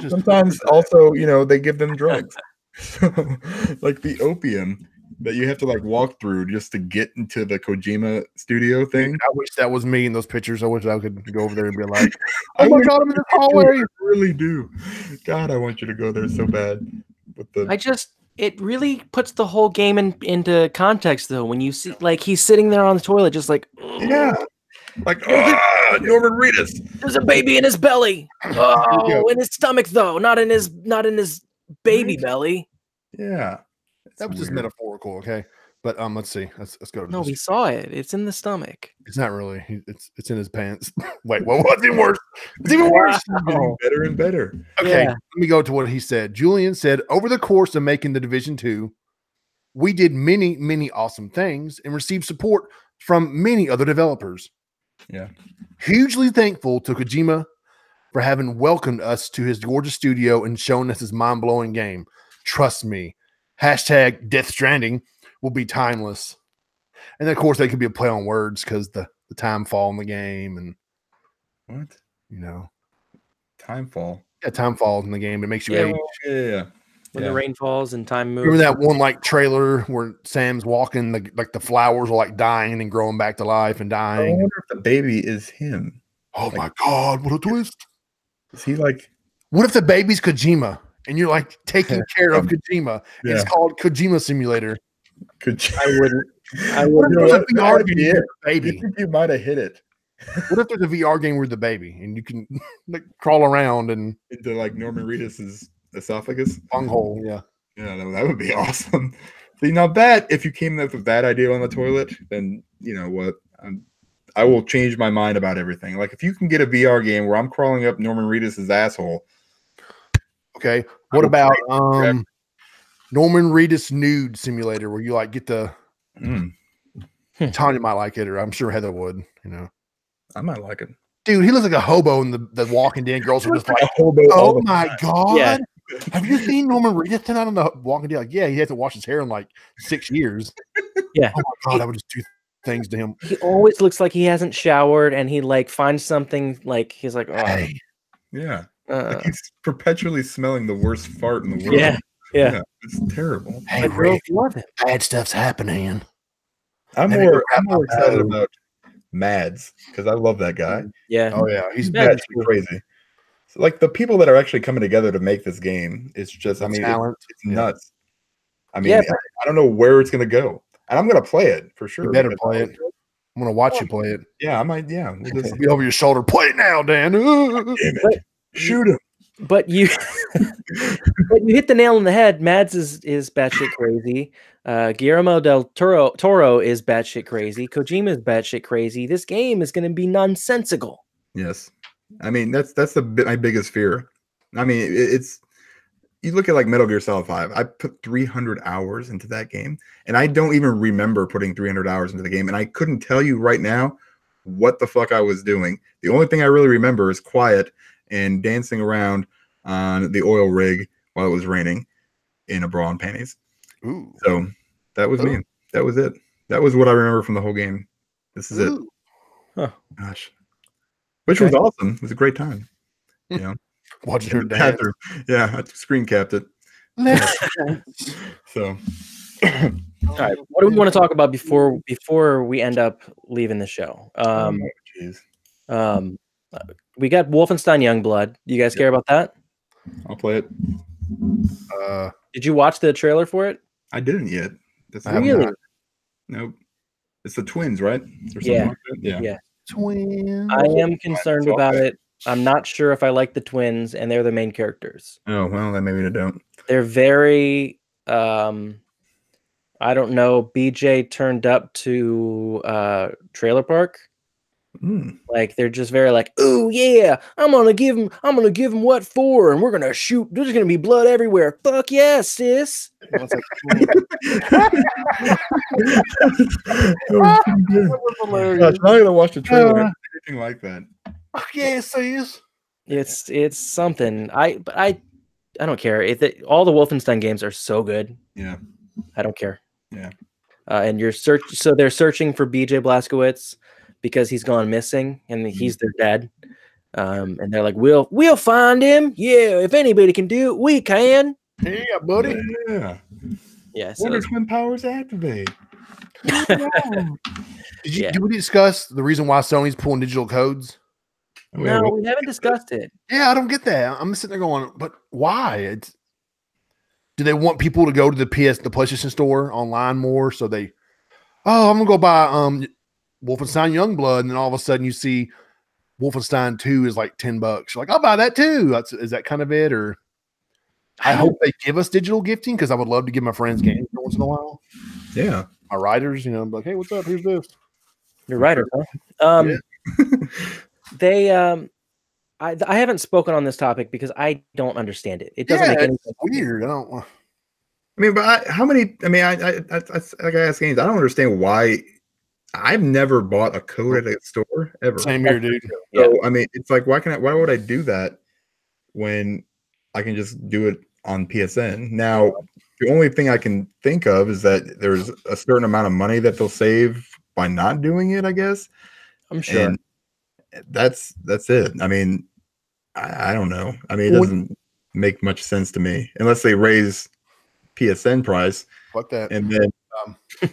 Sometimes also, they give them drugs, like the opium that you have to walk through just to get into the Kojima studio thing. I wish that was me in those pictures. I wish I could go over there and be like, "Oh my god, I'm in this hallway." I really do. God, I want you to go there so bad. It really puts the whole game into context though. When you see he's sitting there on the toilet, just yeah. Norman Reedus. There's a baby in his belly. Oh, in his stomach though, not in his baby belly. Yeah, that was just metaphorical, okay. But let's see. Let's go. No, we saw it. It's in the stomach. It's not really. It's in his pants. Wait, what? What's even worse? It's even worse. Getting better and better. Okay, Let me go to what he said. Julian said, over the course of making the Division 2, we did many, many awesome things and received support from many other developers. Yeah. Hugely thankful to Kojima for having welcomed us to his gorgeous studio and shown us his mind-blowing game. Trust me. # Death Stranding will be timeless. And then, of course, they could be a play on words because the time fall in the game and what? Time fall. Yeah, time falls in the game. It makes you age. Yeah. When the rain falls and time moves. Remember that one trailer where Sam's walking, the flowers are dying and growing back to life and dying. I wonder if the baby is him. Oh my god, what a twist! Is he what if the baby's Kojima and you're taking care of Kojima? Yeah. It's called Kojima Simulator. I wouldn't. Baby. I think you might have hit it. What if there's a VR game where the baby and you can crawl around and into Norman Reedus's esophagus bunghole? Yeah, that would be awesome. See, now that if you came up with that idea on the toilet, then you know what, I will change my mind about everything. If you can get a VR game where I'm crawling up Norman Reedus's asshole. Okay, what about Norman Reedus nude simulator where you get the Tanya might like it, or I'm sure Heather would. I might like it. Dude, he looks like a hobo in the Walking Dead. Girls are just a hobo. Oh my god! Yeah, Have you seen Norman Reedus tonight on the Walking Dead? Like, yeah, he had to wash his hair in like 6 years. Yeah. Oh my god, I would just do things to him. He always looks like he hasn't showered, and he like finds something like he's like, oh, Hey, Yeah. Like he's perpetually smelling the worst fart in the world. yeah. It's terrible. hey, But girls Rick, love him. bad stuff's happening. I'm Maybe more we'll excited have- about Mads because I love that guy. Yeah. Oh yeah, he's Mads bad. is cool. Crazy. So, like the people that are actually coming together to make this game, it's just, I mean, Talent. it's nuts. I mean, Yeah, I don't know where it's gonna go, and I'm gonna play it for sure. You better because play it. I'm gonna watch you play it. Yeah, I might. Yeah, we'll just Be over your shoulder. Play it now, Dan. damn it. Shoot him. But you hit the nail on the head. Mads is batshit crazy. Guillermo del Toro is batshit crazy. Kojima is batshit crazy. This game is going to be nonsensical. Yes, I mean that's my biggest fear. I mean it's you look at like Metal Gear Solid 5. I put 300 hours into that game, and I don't even remember putting 300 hours into the game, and I couldn't tell you right now what the fuck I was doing. The only thing I really remember is quiet and dancing around on the oil rig while it was raining in a bra and panties. Ooh. So that was me. That was it. That was what I remember from the whole game. This is it. Huh. Gosh. Which was awesome. It was a great time. You know, Watching her dance. Yeah, I screen capped it. So All right, what do we want to talk about before we end up leaving the show? We got Wolfenstein Youngblood. You guys care about that? I'll play it. Did you watch the trailer for it? I didn't yet. Really? Nope. It's the twins, right? Yeah. Like that? Yeah. Twins. I am concerned about it. I'm not sure if I like the twins, and they're the main characters. Oh well, then maybe I don't. They're very I don't know. BJ turned up to Trailer Park. Like they're just very like, oh yeah, I'm gonna give him what for, and we're gonna shoot. There's gonna be blood everywhere. Fuck yeah, sis. And it's like, Gosh, I'm not gonna watch the trailer. Anything like that. Yeah, sis. it's something. I don't care. All the Wolfenstein games are so good. Yeah, I don't care. Yeah. And so they're searching for BJ Blazkowicz because he's gone missing and he's their dad. And they're like, we'll find him. Yeah, if anybody can do it, we can. Yeah, buddy. Yeah. Yeah. So Wonder Twin powers activate. Did we discuss the reason why Sony's pulling digital codes? no, we haven't discussed it. Yeah, I don't get that. I'm sitting there going, but why? Do they want people to go to the PlayStation Store online more? So I'm gonna go buy Wolfenstein Youngblood, and then all of a sudden you see Wolfenstein 2 is like $10. You're like, I'll buy that too. Is that kind of it? Or I hope they give us digital gifting because I would love to give my friends games once in a while. Yeah. My writers, like, hey, what's up? Here's this. You're writers, huh? Yeah. I haven't spoken on this topic because I don't understand it. It doesn't make any sense. Weird. I mean, but how many? I mean, I like I ask games. I don't understand why. I've never bought a code at a store ever. Same here, dude. So I mean, it's like, why would I do that when I can just do it on PSN? Now, the only thing I can think of is that there's a certain amount of money that they'll save by not doing it, I guess. I'm sure. And that's it. I mean, I don't know. I mean, it doesn't make much sense to me unless they raise PSN price. Fuck that. And then there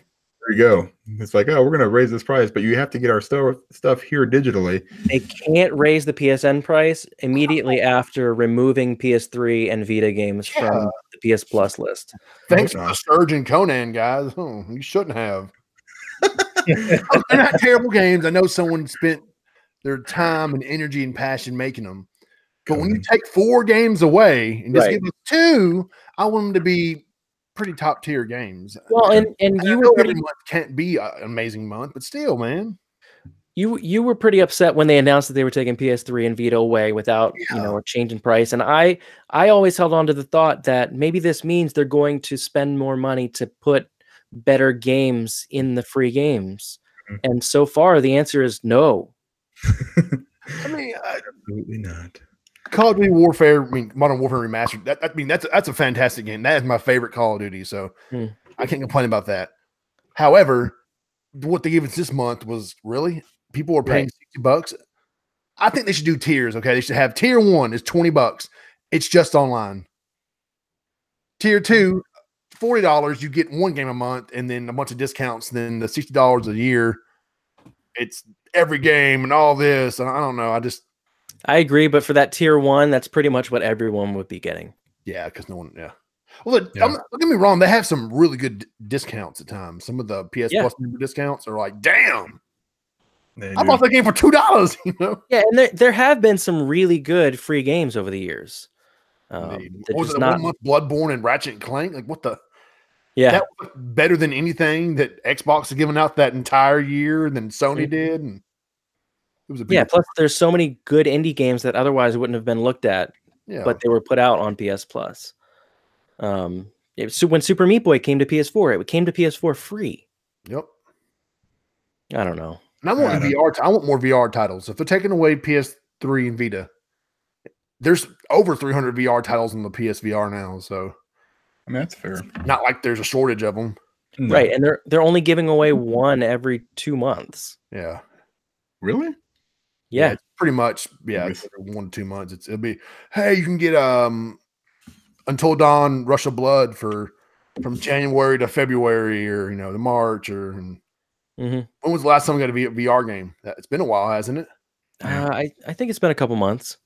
you go. It's like, oh, we're going to raise this price, but you have to get our stuff here digitally. They can't raise the PSN price immediately after removing PS3 and Vita games from the PS Plus list. Thanks for the surge in Conan, guys. You shouldn't have. They're not terrible games. I know someone spent their time and energy and passion making them. But when you take 4 games away and just give us 2, I want them to be pretty top tier games. Well, and you were every month can't be an amazing month, but still, man. You were pretty upset when they announced that they were taking PS3 and Vita away without a change in price. And I always held on to the thought that maybe this means they're going to spend more money to put better games in the free games. And so far the answer is no. I mean, absolutely not. Call of Duty Warfare, I mean Modern Warfare Remastered. That's a fantastic game. That is my favorite Call of Duty, so I can't complain about that. However, what they gave us this month was really people are paying $60. I think they should do tiers. Okay, they should have tier 1 is $20. It's just online. Tier 2, $40. You get one game a month, and then a bunch of discounts. Then the $60 a year, it's every game and all this. And I don't know. I agree, but for that tier 1, that's pretty much what everyone would be getting. Yeah, because no one. Yeah. Well, don't get me wrong. They have some really good discounts at times. Some of the PS Plus member discounts are like, damn. I bought that game for $2. You know. Yeah, and there have been some really good free games over the years. What was it, 1 month Bloodborne and Ratchet and Clank? Like what the? Yeah, that was better than anything that Xbox had given out that entire year than Sony did. And it was plus there's so many good indie games that otherwise wouldn't have been looked at, but they were put out on PS Plus. When Super Meat Boy came to PS4, it came to PS4 free. Yep. I don't know. And I want more VR titles. If they're taking away PS3 and Vita, there's over 300 VR titles on the PSVR now. So, I mean, that's fair. Not like there's a shortage of them. No. Right, and they're only giving away one every 2 months. Yeah. Really? Yeah, it's pretty much. Yeah, it's 1 to 2 months. It'll be, hey, you can get Until Dawn, Rush of Blood from January to February, or to March, or. When was the last time we got a VR game? It's been a while, hasn't it? I think it's been a couple months.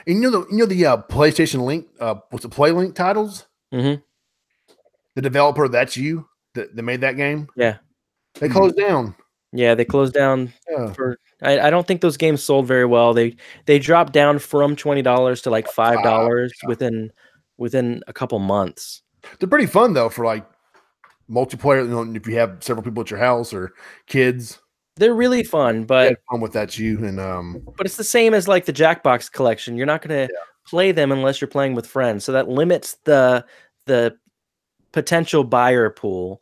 And the PlayStation Link, what's the Play Link titles? The developer, that's you that made that game. Yeah, they closed down. Yeah, they closed down. For I don't think those games sold very well. They dropped down from $20 to like $5 within a couple months. They're pretty fun though for like multiplayer. If you have several people at your house or kids. They're really fun, but fun with that but it's the same as like the Jackbox collection. You're not going to play them unless you're playing with friends, so that limits the potential buyer pool.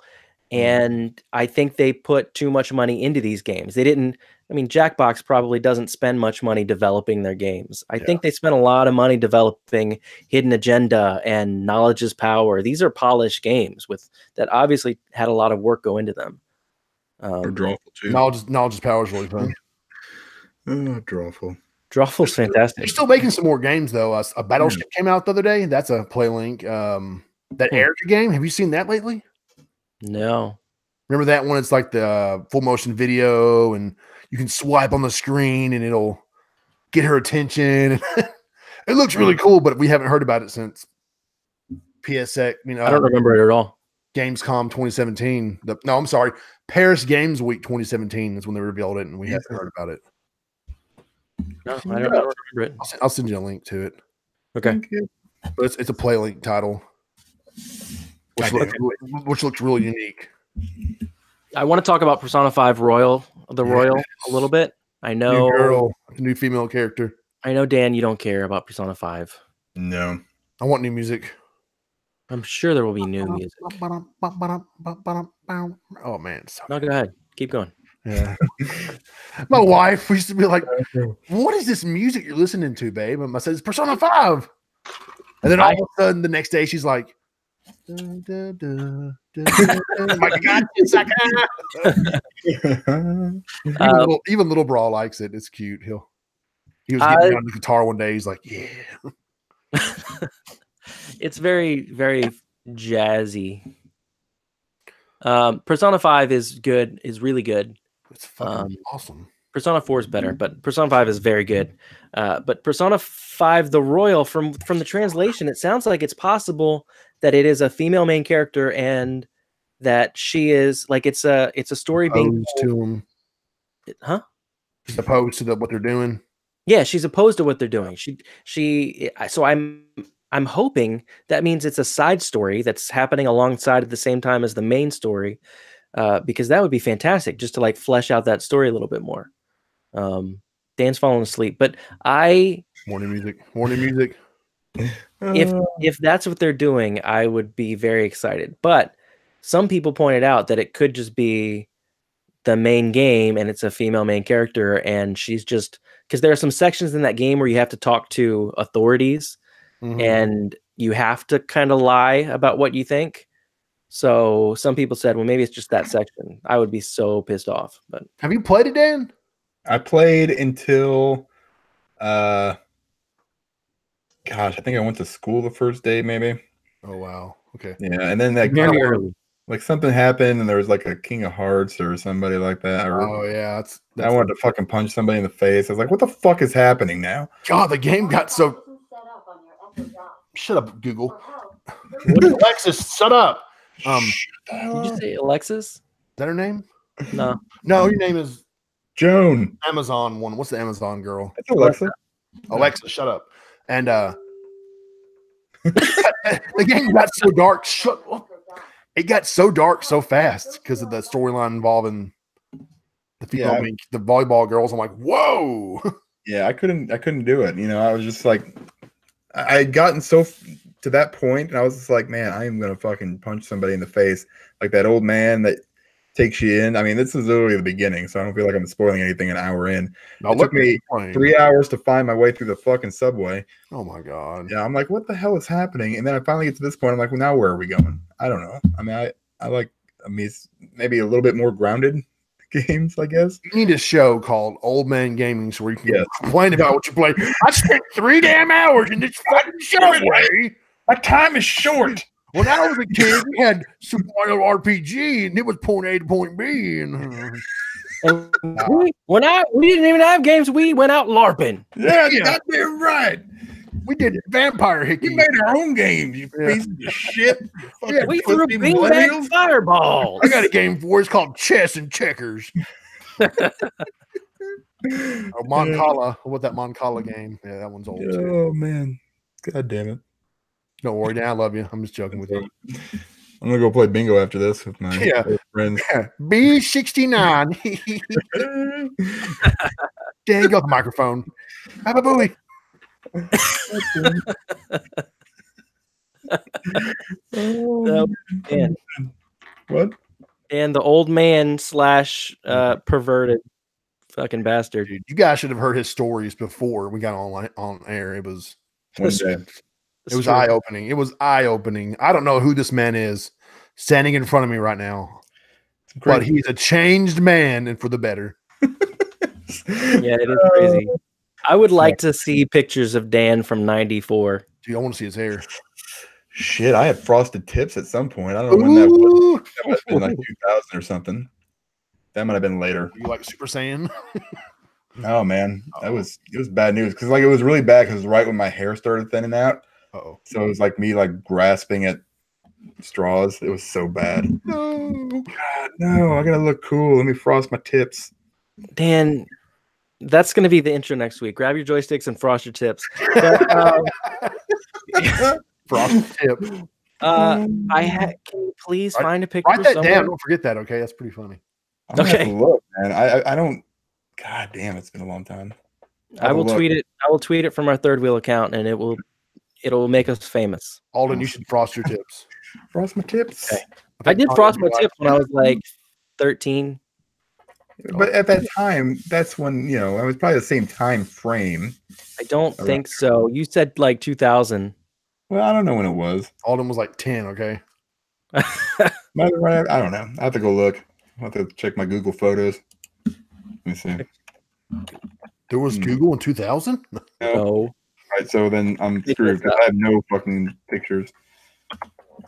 And I think they put too much money into these games. They didn't. I mean, Jackbox probably doesn't spend much money developing their games. I think they spent a lot of money developing Hidden Agenda and Knowledge is Power. These are polished games that obviously had a lot of work go into them. Drawful too. Knowledge is Power is really fun. Drawful. Drawful's fantastic. They're still making some more games though. A Battleship came out the other day. That's a PlayLink. That Erica game. Have you seen that lately? No. Remember that one? It's like the full motion video, and you can swipe on the screen, and it'll get her attention. It looks really cool, but we haven't heard about it since PSX. I don't remember it at all. Gamescom 2017. No, I'm sorry. Paris Games Week 2017 is when they revealed it, and we haven't heard about it. No, I don't remember it. I'll send you a link to it. Okay. But it's a PlayLink title, which looks really unique. I want to talk about Persona 5 Royal a little bit. I know. New girl, new female character. I know, Dan, you don't care about Persona 5. No. I want new music. I'm sure there will be new music. Oh man! No, go ahead. Keep going. Yeah. My wife used to be like, "What is this music you're listening to, babe?" And I said, "It's Persona 5." And then all of a sudden, the next day, she's like, "My God, even little Brah likes it. It's cute. He was getting on the guitar one day. He's like, "Yeah." It's very, very jazzy. Persona 5 is good, is really good. It's fucking awesome. Persona 4 is better, but Persona 5 is very good. But Persona 5 the Royal, from the translation, it sounds like it's possible that it is a female main character and that she is like it's a story being told to them. Huh? She's opposed to what they're doing. Yeah, she's opposed to what they're doing. So I'm hoping that means it's a side story that's happening alongside at the same time as the main story, because that would be fantastic just to like flesh out that story a little bit more. Dan's falling asleep, but morning music. If that's what they're doing, I would be very excited. But some people pointed out that it could just be the main game and it's a female main character and she's just because there are some sections in that game where you have to talk to authorities, and you have to kind of lie about what you think. So some people said, well, maybe it's just that section. I would be so pissed off. But have you played it, Dan? I played until, gosh, I think I went to school the first day, maybe. Oh wow. Okay. Yeah, and then like something happened, and there was like a King of Hearts or somebody like that. Oh yeah, that's I wanted to fucking punch somebody in the face. I was like, "What the fuck is happening now?" God, the game got so. Shut up, Google. Alexis, shut up. Did you say Alexis? Is that her name? No. No, your name is Joan. Amazon one. What's the Amazon girl? It's Alexa. Alexa, shut up. And the game got so dark. Shut up. It got so dark so fast because of the storyline involving the female, the volleyball girls. I'm like, whoa. Yeah, I couldn't do it. You know, I was just like, I had gotten so to that point, and I was just like, man, I am gonna fucking punch somebody in the face, like that old man that takes you in. I mean, this is literally the beginning, so I don't feel like I'm spoiling anything an hour in. It took me 3 hours to find my way through the fucking subway. Oh my god. Yeah, I'm like, what the hell is happening? And then I finally get to this point. I'm like, well, now where are we going? I don't know. I mean, I like maybe a little bit more grounded games, I guess. You need a show called Old Man Gaming so where you can complain about what you play. I spent 3 damn hours in this fucking subway. My time is short. When I was a kid, we had Super Mario RPG, and it was point A to point B. And we didn't even have games, we went out LARPing. Yeah, goddamn right. We did Vampire Hickey. We made our own games, you piece of shit. Yeah, we threw beanbag fireballs. I got a game for it. It's called Chess and Checkers. Moncala. What that Moncala game? Yeah, that one's old too. Oh man, god damn it! Don't worry, Dan. I love you. I'm just joking with you. I'm gonna go play bingo after this with my friends. Yeah. B69. Dan, go with the microphone. Have a buoy. What? And the old man / perverted fucking bastard. Dude, you guys should have heard his stories before we got on air. It was eye opening. It was eye opening. I don't know who this man is standing in front of me right now, but he's a changed man and for the better. Yeah, it is crazy. I would like to see pictures of Dan from '94. Dude, I want to see his hair. Shit, I had frosted tips at some point. I don't know when that was. That must have been like 2000 or something. That might have been later. Were you like Super Saiyan? Oh man, it was bad news because like it was really bad because it was right when my hair started thinning out. So it was like me like grasping at straws. It was so bad. No, God, no! I gotta look cool. Let me frost my tips. Dan, that's gonna be the intro next week. Grab your joysticks and frost your tips. But, frost tip. Can you please find a picture? Write that somewhere? down. Don't forget that. Okay, that's pretty funny. Okay, look, man. I don't. God damn, it's been a long time. I will tweet it. I will tweet it from our Third Wheel account, and it'll make us famous. Alden, you should frost your tips. Frost my tips. Okay. I did frost my tips when I was like 13. But at that time, that's when it was probably the same time frame. I don't think so. You said like 2000. Well, I don't know when it was. Alden was like 10. Okay. I don't know. I have to go look. I have to check my Google photos. Let me see. There was Google in 2000? No. All right, so then I'm screwed because I have no fucking pictures.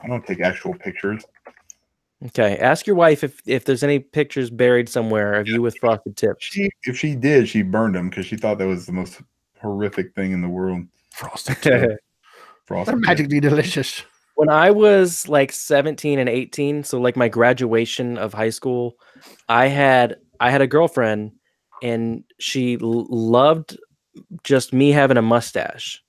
I don't take actual pictures. Okay, ask your wife if there's any pictures buried somewhere of you with frosted tips. If she did, she burned them because she thought that was the most horrific thing in the world. Frosted tips. They're magically delicious. When I was like 17 and 18, so like my graduation of high school, I had a girlfriend, and she loved just me having a mustache.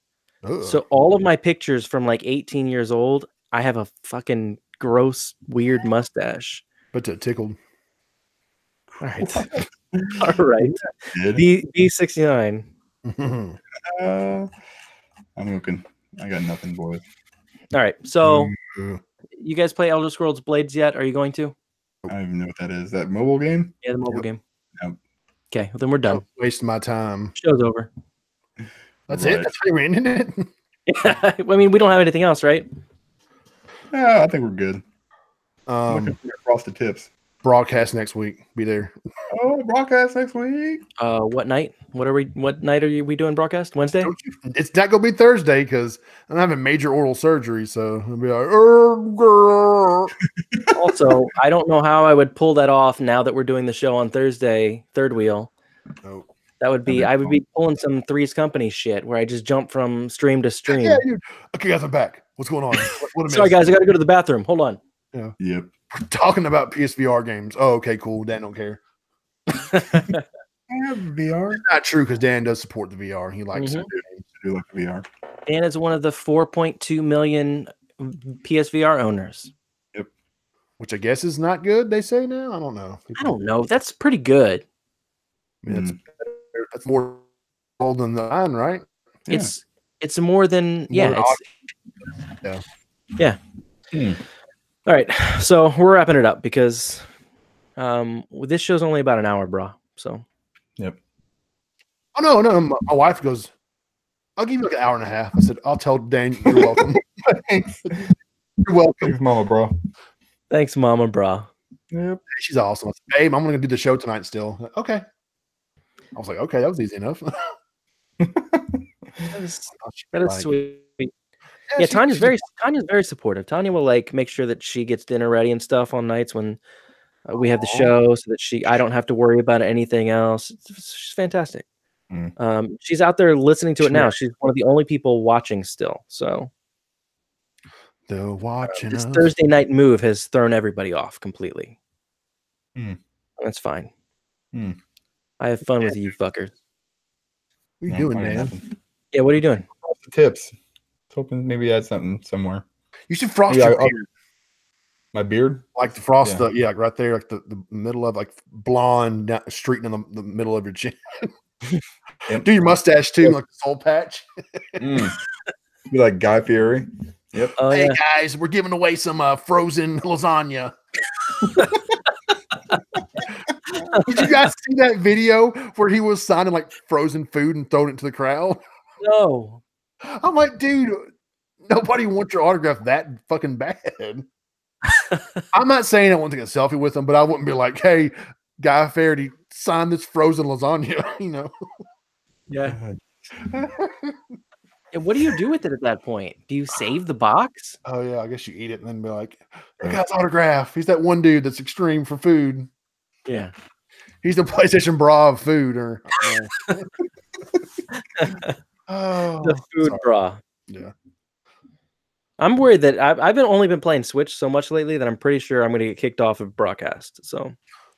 Ugh. So all of my pictures from like 18 years old, I have a fucking gross, weird mustache. But it tickled. All right. All right. B69. I'm looking. I got nothing, boys. All right. So you guys play Elder Scrolls Blades yet? Are you going to? I don't even know what that is. That mobile game? Yeah, the mobile game. No. Okay, well, then we're done. Wasting my time. Show's over. That's it. That's how you're ending it. I mean, we don't have anything else, right? Yeah, I think we're good. Looking for frosted tips. Broadcast next week. Be there. Oh, broadcast next week. What night? What night are we doing broadcast? Wednesday? It's not gonna be Thursday because I'm having major oral surgery, so I'll be like, Also, I don't know how I would pull that off now that we're doing the show on Thursday, third wheel. Oh. That would be I would be pulling some Three's Company shit where I just jump from stream to stream. Yeah, dude. Okay, guys, I'm back. What's going on? What Sorry, guys, I got to go to the bathroom. Hold on. Yeah. Yep. We're talking about PSVR games. Oh, okay, cool. Dan don't care. I have VR. It's not true because Dan does support the VR. He likes to do like VR. Dan is one of the 4.2 million PSVR owners. Yep. Which I guess is not good, they say now. I don't know. I don't know. That's pretty good. I mean, that's more than the line, right? Yeah. It's more than yeah. All right, so we're wrapping it up because this show's only about an hour, bro. So yep. Oh no, my wife goes, I'll give you like an hour and a half. I said, I'll tell Dan you're welcome. Thanks. You're welcome. Thanks, Mama Bra. Thanks, Mama Bra. Yep. She's awesome. I said, babe, I'm gonna do the show tonight still. Like, okay. I was like, okay, that was easy enough. That is sweet. Yeah, Tanya's very supportive. Tanya will like make sure that she gets dinner ready and stuff on nights when we have the show, so that I don't have to worry about anything else. She's fantastic. She's out there listening to it now. She's one of the only people watching still. So they're watching. This Thursday night move has thrown everybody off completely. That's fine. I have fun with you fuckers. What are you doing, man? Yeah, what are you doing? The tips. Hoping maybe add something somewhere. You should frost your beard. My beard? Like the frost, like right there, like the middle of like blonde streak in the middle of your chin. Do your mustache too, like the soul patch. Be like Guy Fieri. Yep. Oh, hey guys, we're giving away some frozen lasagna. Did you guys see that video where he was signing like frozen food and throwing it to the crowd? No. I'm like, dude, nobody wants your autograph that fucking bad. I'm not saying I want to take a selfie with him, but I wouldn't be like, hey, Guy Fieri, sign this frozen lasagna, you know? Yeah. And what do you do with it at that point? Do you save the box? Oh, yeah, I guess you eat it and then be like, that guy's autograph. He's that one dude that's extreme for food. Yeah. He's the PlayStation Brah of food. Or the food bra. Yeah. I'm worried that I've only been playing Switch so much lately that I'm pretty sure I'm going to get kicked off of broadcast. So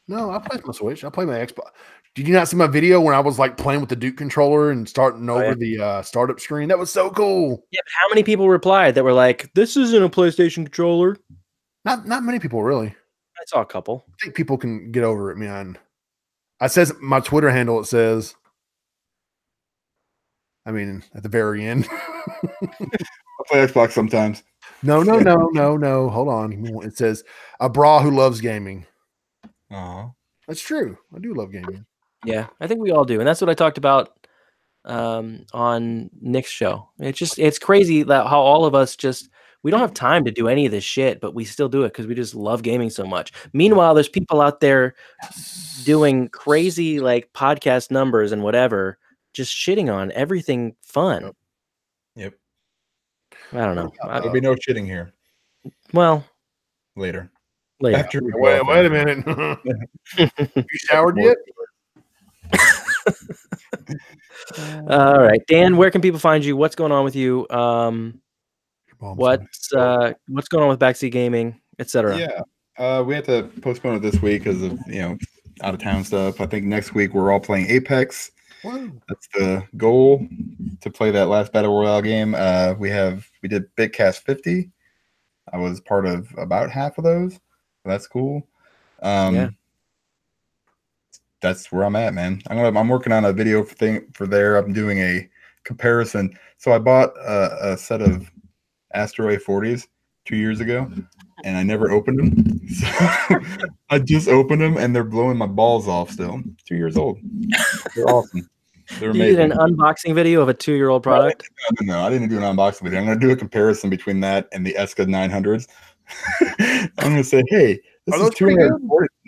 no, I play my Switch. I play my Xbox. Did you not see my video when I was like playing with the Duke controller and starting over the startup screen? That was so cool. Yeah, but how many people replied that were like, "This isn't a PlayStation controller"? Not many people really. I saw a couple. I think people can get over it, man. I says my Twitter handle. It says, I mean, at the very end. I play Xbox sometimes. No. Hold on. It says a bra who loves gaming. That's true. I do love gaming. Yeah, I think we all do, and that's what I talked about on Nick's show. It's crazy that how all of us we don't have time to do any of this shit, but we still do it because we just love gaming so much. Meanwhile, there's people out there doing crazy like podcast numbers and whatever, just shitting on everything fun. Yep. I don't know. There'll be no shitting here. Well, later. After wait a minute. You showered yet? All right, Dan. Where can people find you? What's going on with you? What's going on with Backseat Gaming, etc.? Yeah, we had to postpone it this week because of out of town stuff. I think next week we're all playing Apex. Wow. That's the goal, to play that last battle royale game. We did Bitcast 50. I was part of about half of those. So that's cool. That's where I'm at, man. I'm working on a video for there. I'm doing a comparison. So I bought a set of Astro A40s 2 years ago. and I never opened them. So I just opened them, and they're blowing my balls off still. 2 years old. They're awesome. They're You did amazing. an unboxing video of a 2-year-old product? No, I didn't do an unboxing video. I'm going to do a comparison between that and the Eska 900s. I'm going to say, hey, this is $240.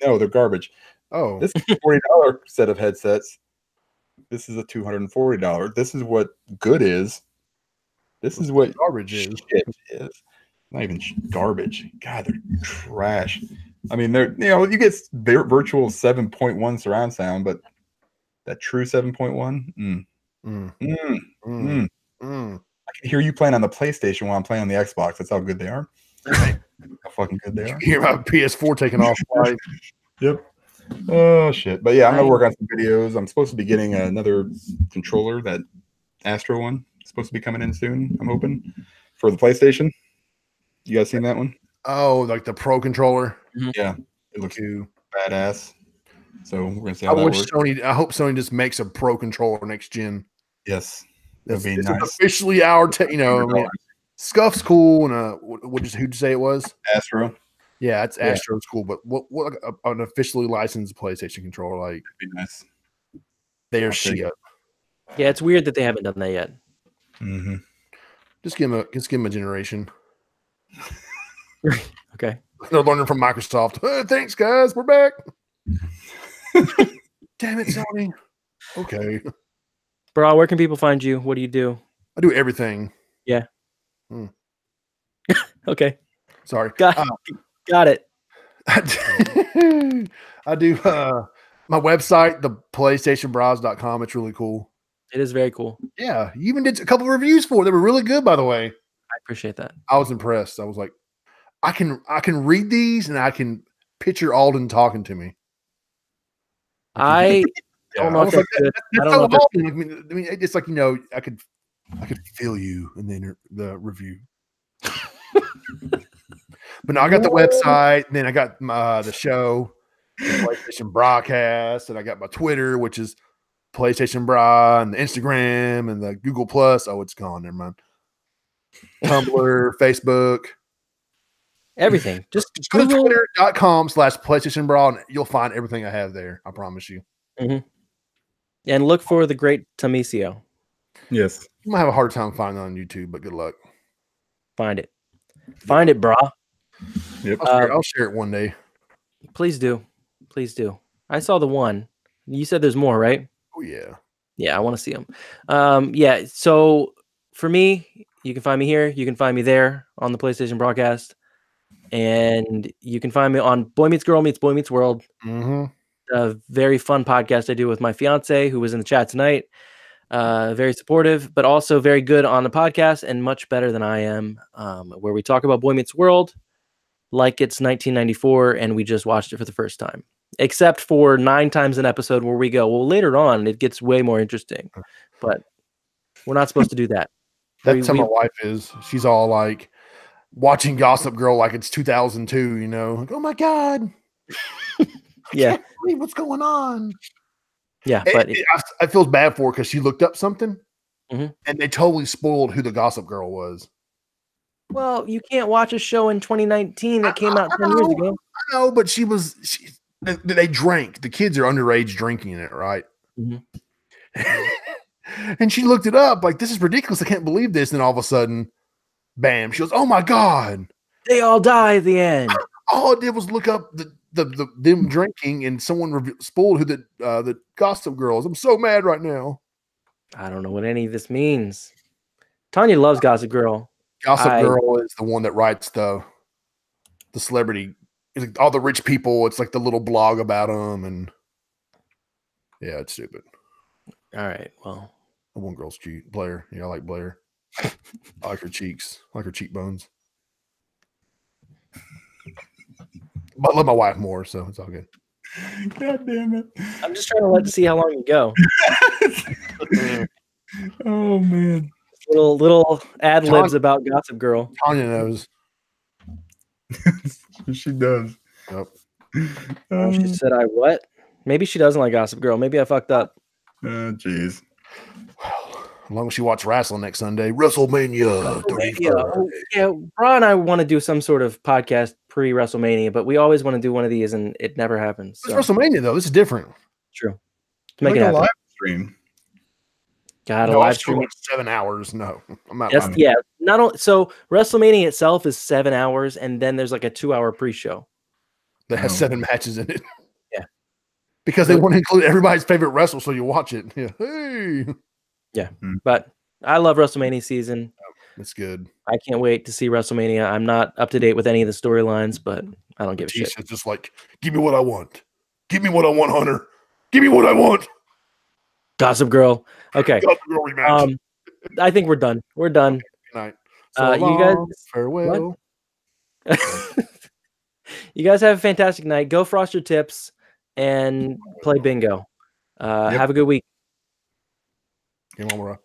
No, they're garbage. Oh, This is a $40 set of headsets. This is a $240. This is what good is. This is what garbage is. Shit is. Not even garbage. God, they're trash. I mean, they're you get virtual 7.1 surround sound, but that true 7.1. I can hear you playing on the PlayStation while I'm playing on the Xbox. That's how good they are. How fucking good they are. You hear about PS4 taking off? Right? Yep. Oh shit! But yeah, I'm gonna work on some videos. I'm supposed to be getting another controller, that Astro one. It's supposed to be coming in soon. I'm hoping for the PlayStation. You guys seen that one? Oh, like the Pro controller. Yeah, it looks badass. So we're gonna see how I that wish works. I hope Sony just makes a Pro controller next gen. Yes, that'd be nice. Officially our, I mean, Scuff's cool, and who'd you say it was? Astro. Yeah, it's Astro's cool, but what an officially licensed PlayStation controller like? That'd be nice. They're shit. Yeah, it's weird that they haven't done that yet. Mm-hmm. Just give them a generation. Okay. They're learning from Microsoft. Hey, thanks, guys. We're back. Damn it, Sony. Okay. Brah, where can people find you? What do you do? I do everything. Yeah. Okay. Sorry. Got it. I do my website, the PlayStationBras.com. It's really cool. It is very cool. Yeah. You even did a couple of reviews for it. They were really good, by the way. I appreciate that. I was impressed. I was like, I can read these and I can picture Alden talking to me. I don't know if that's good. I don't know if that's good. I mean, it's like, I could feel you in the review. But no, I got the website, and then I got the show, the PlayStation Broadcast, and I got my Twitter, which is PlayStation Brah, and the Instagram, and the Google Plus. Oh, it's gone. Never mind. Tumblr, Facebook. Everything. Just go to twitter.com/PlayStation Brah, and you'll find everything I have there. I promise you. Mm-hmm. And look for the great Tamisio. Yes. You might have a hard time finding it on YouTube, but good luck. Find it. Find it, Brah. Yep. I'll share it one day. Please do. Please do. I saw the one. You said there's more, right? Oh, yeah. Yeah, I want to see them. Yeah, so for me, you can find me here. You can find me there on the PlayStation Broadcast. And you can find me on Boy Meets Girl Meets Boy Meets World. Mm-hmm. A very fun podcast I do with my fiance, who was in the chat tonight. Very supportive, but also very good on the podcast and much better than I am, where we talk about Boy Meets World like it's 1994 and we just watched it for the first time. Except for 9 times an episode where we go, well, later on, it gets way more interesting. But we're not supposed to do that. That's how my wife is. She's all like watching Gossip Girl like it's 2002, Like, oh, my God. Yeah. I can't believe what's going on. Yeah, but I feel bad for her because she looked up something and they totally spoiled who the Gossip Girl was. Well, you can't watch a show in 2019 that came out 10 years ago. I know, but they drank. The kids are underage drinking it, right? And she looked it up like, this is ridiculous. I can't believe this. And all of a sudden, bam, she goes, oh my God. They all die at the end. All I did was look up them drinking, and someone spoiled who the Gossip Girl is. I'm so mad right now. I don't know what any of this means. Tanya loves Gossip Girl. Gossip Girl is the one that writes the celebrity. It's like all the rich people. It's like the little blog about them, and yeah, it's stupid. All right, well, the one girl's cute. Blair, yeah, I like Blair. I like her cheeks, I like her cheekbones. But I love my wife more, so it's all good. God damn it! I'm just trying to see how long you go. Oh man. Little ad libs about Gossip Girl. Tanya knows. She does. Yep. She said, "I what? Maybe she doesn't like Gossip Girl. Maybe I fucked up." Jeez. Well, as long as she watches wrestling next Sunday, WrestleMania. Yeah, Brah and I want to do some sort of podcast pre-WrestleMania, but we always want to do one of these, and it never happens. It's WrestleMania though. This is different. True. Make it a live stream. God, a No, live it's stream. like 7 hours. No, I'm not. Yeah, not only so WrestleMania itself is 7 hours, and then there's like a 2-hour pre-show that has 7 matches in it. Yeah, because they want to include everybody's favorite wrestler, so you watch it. Yeah, hey. Yeah, but I love WrestleMania season. It's good. I can't wait to see WrestleMania. I'm not up to date with any of the storylines, but I don't give a shit. It's just like, give me what I want. Give me what I want, Hunter. Give me what I want. Gossip Girl. Okay. Gossip Girl rematch. I think we're done. We're done. Okay, good night. So you guys, farewell. You guys have a fantastic night. Go frost your tips and play bingo. Have a good week. Game on, Brah.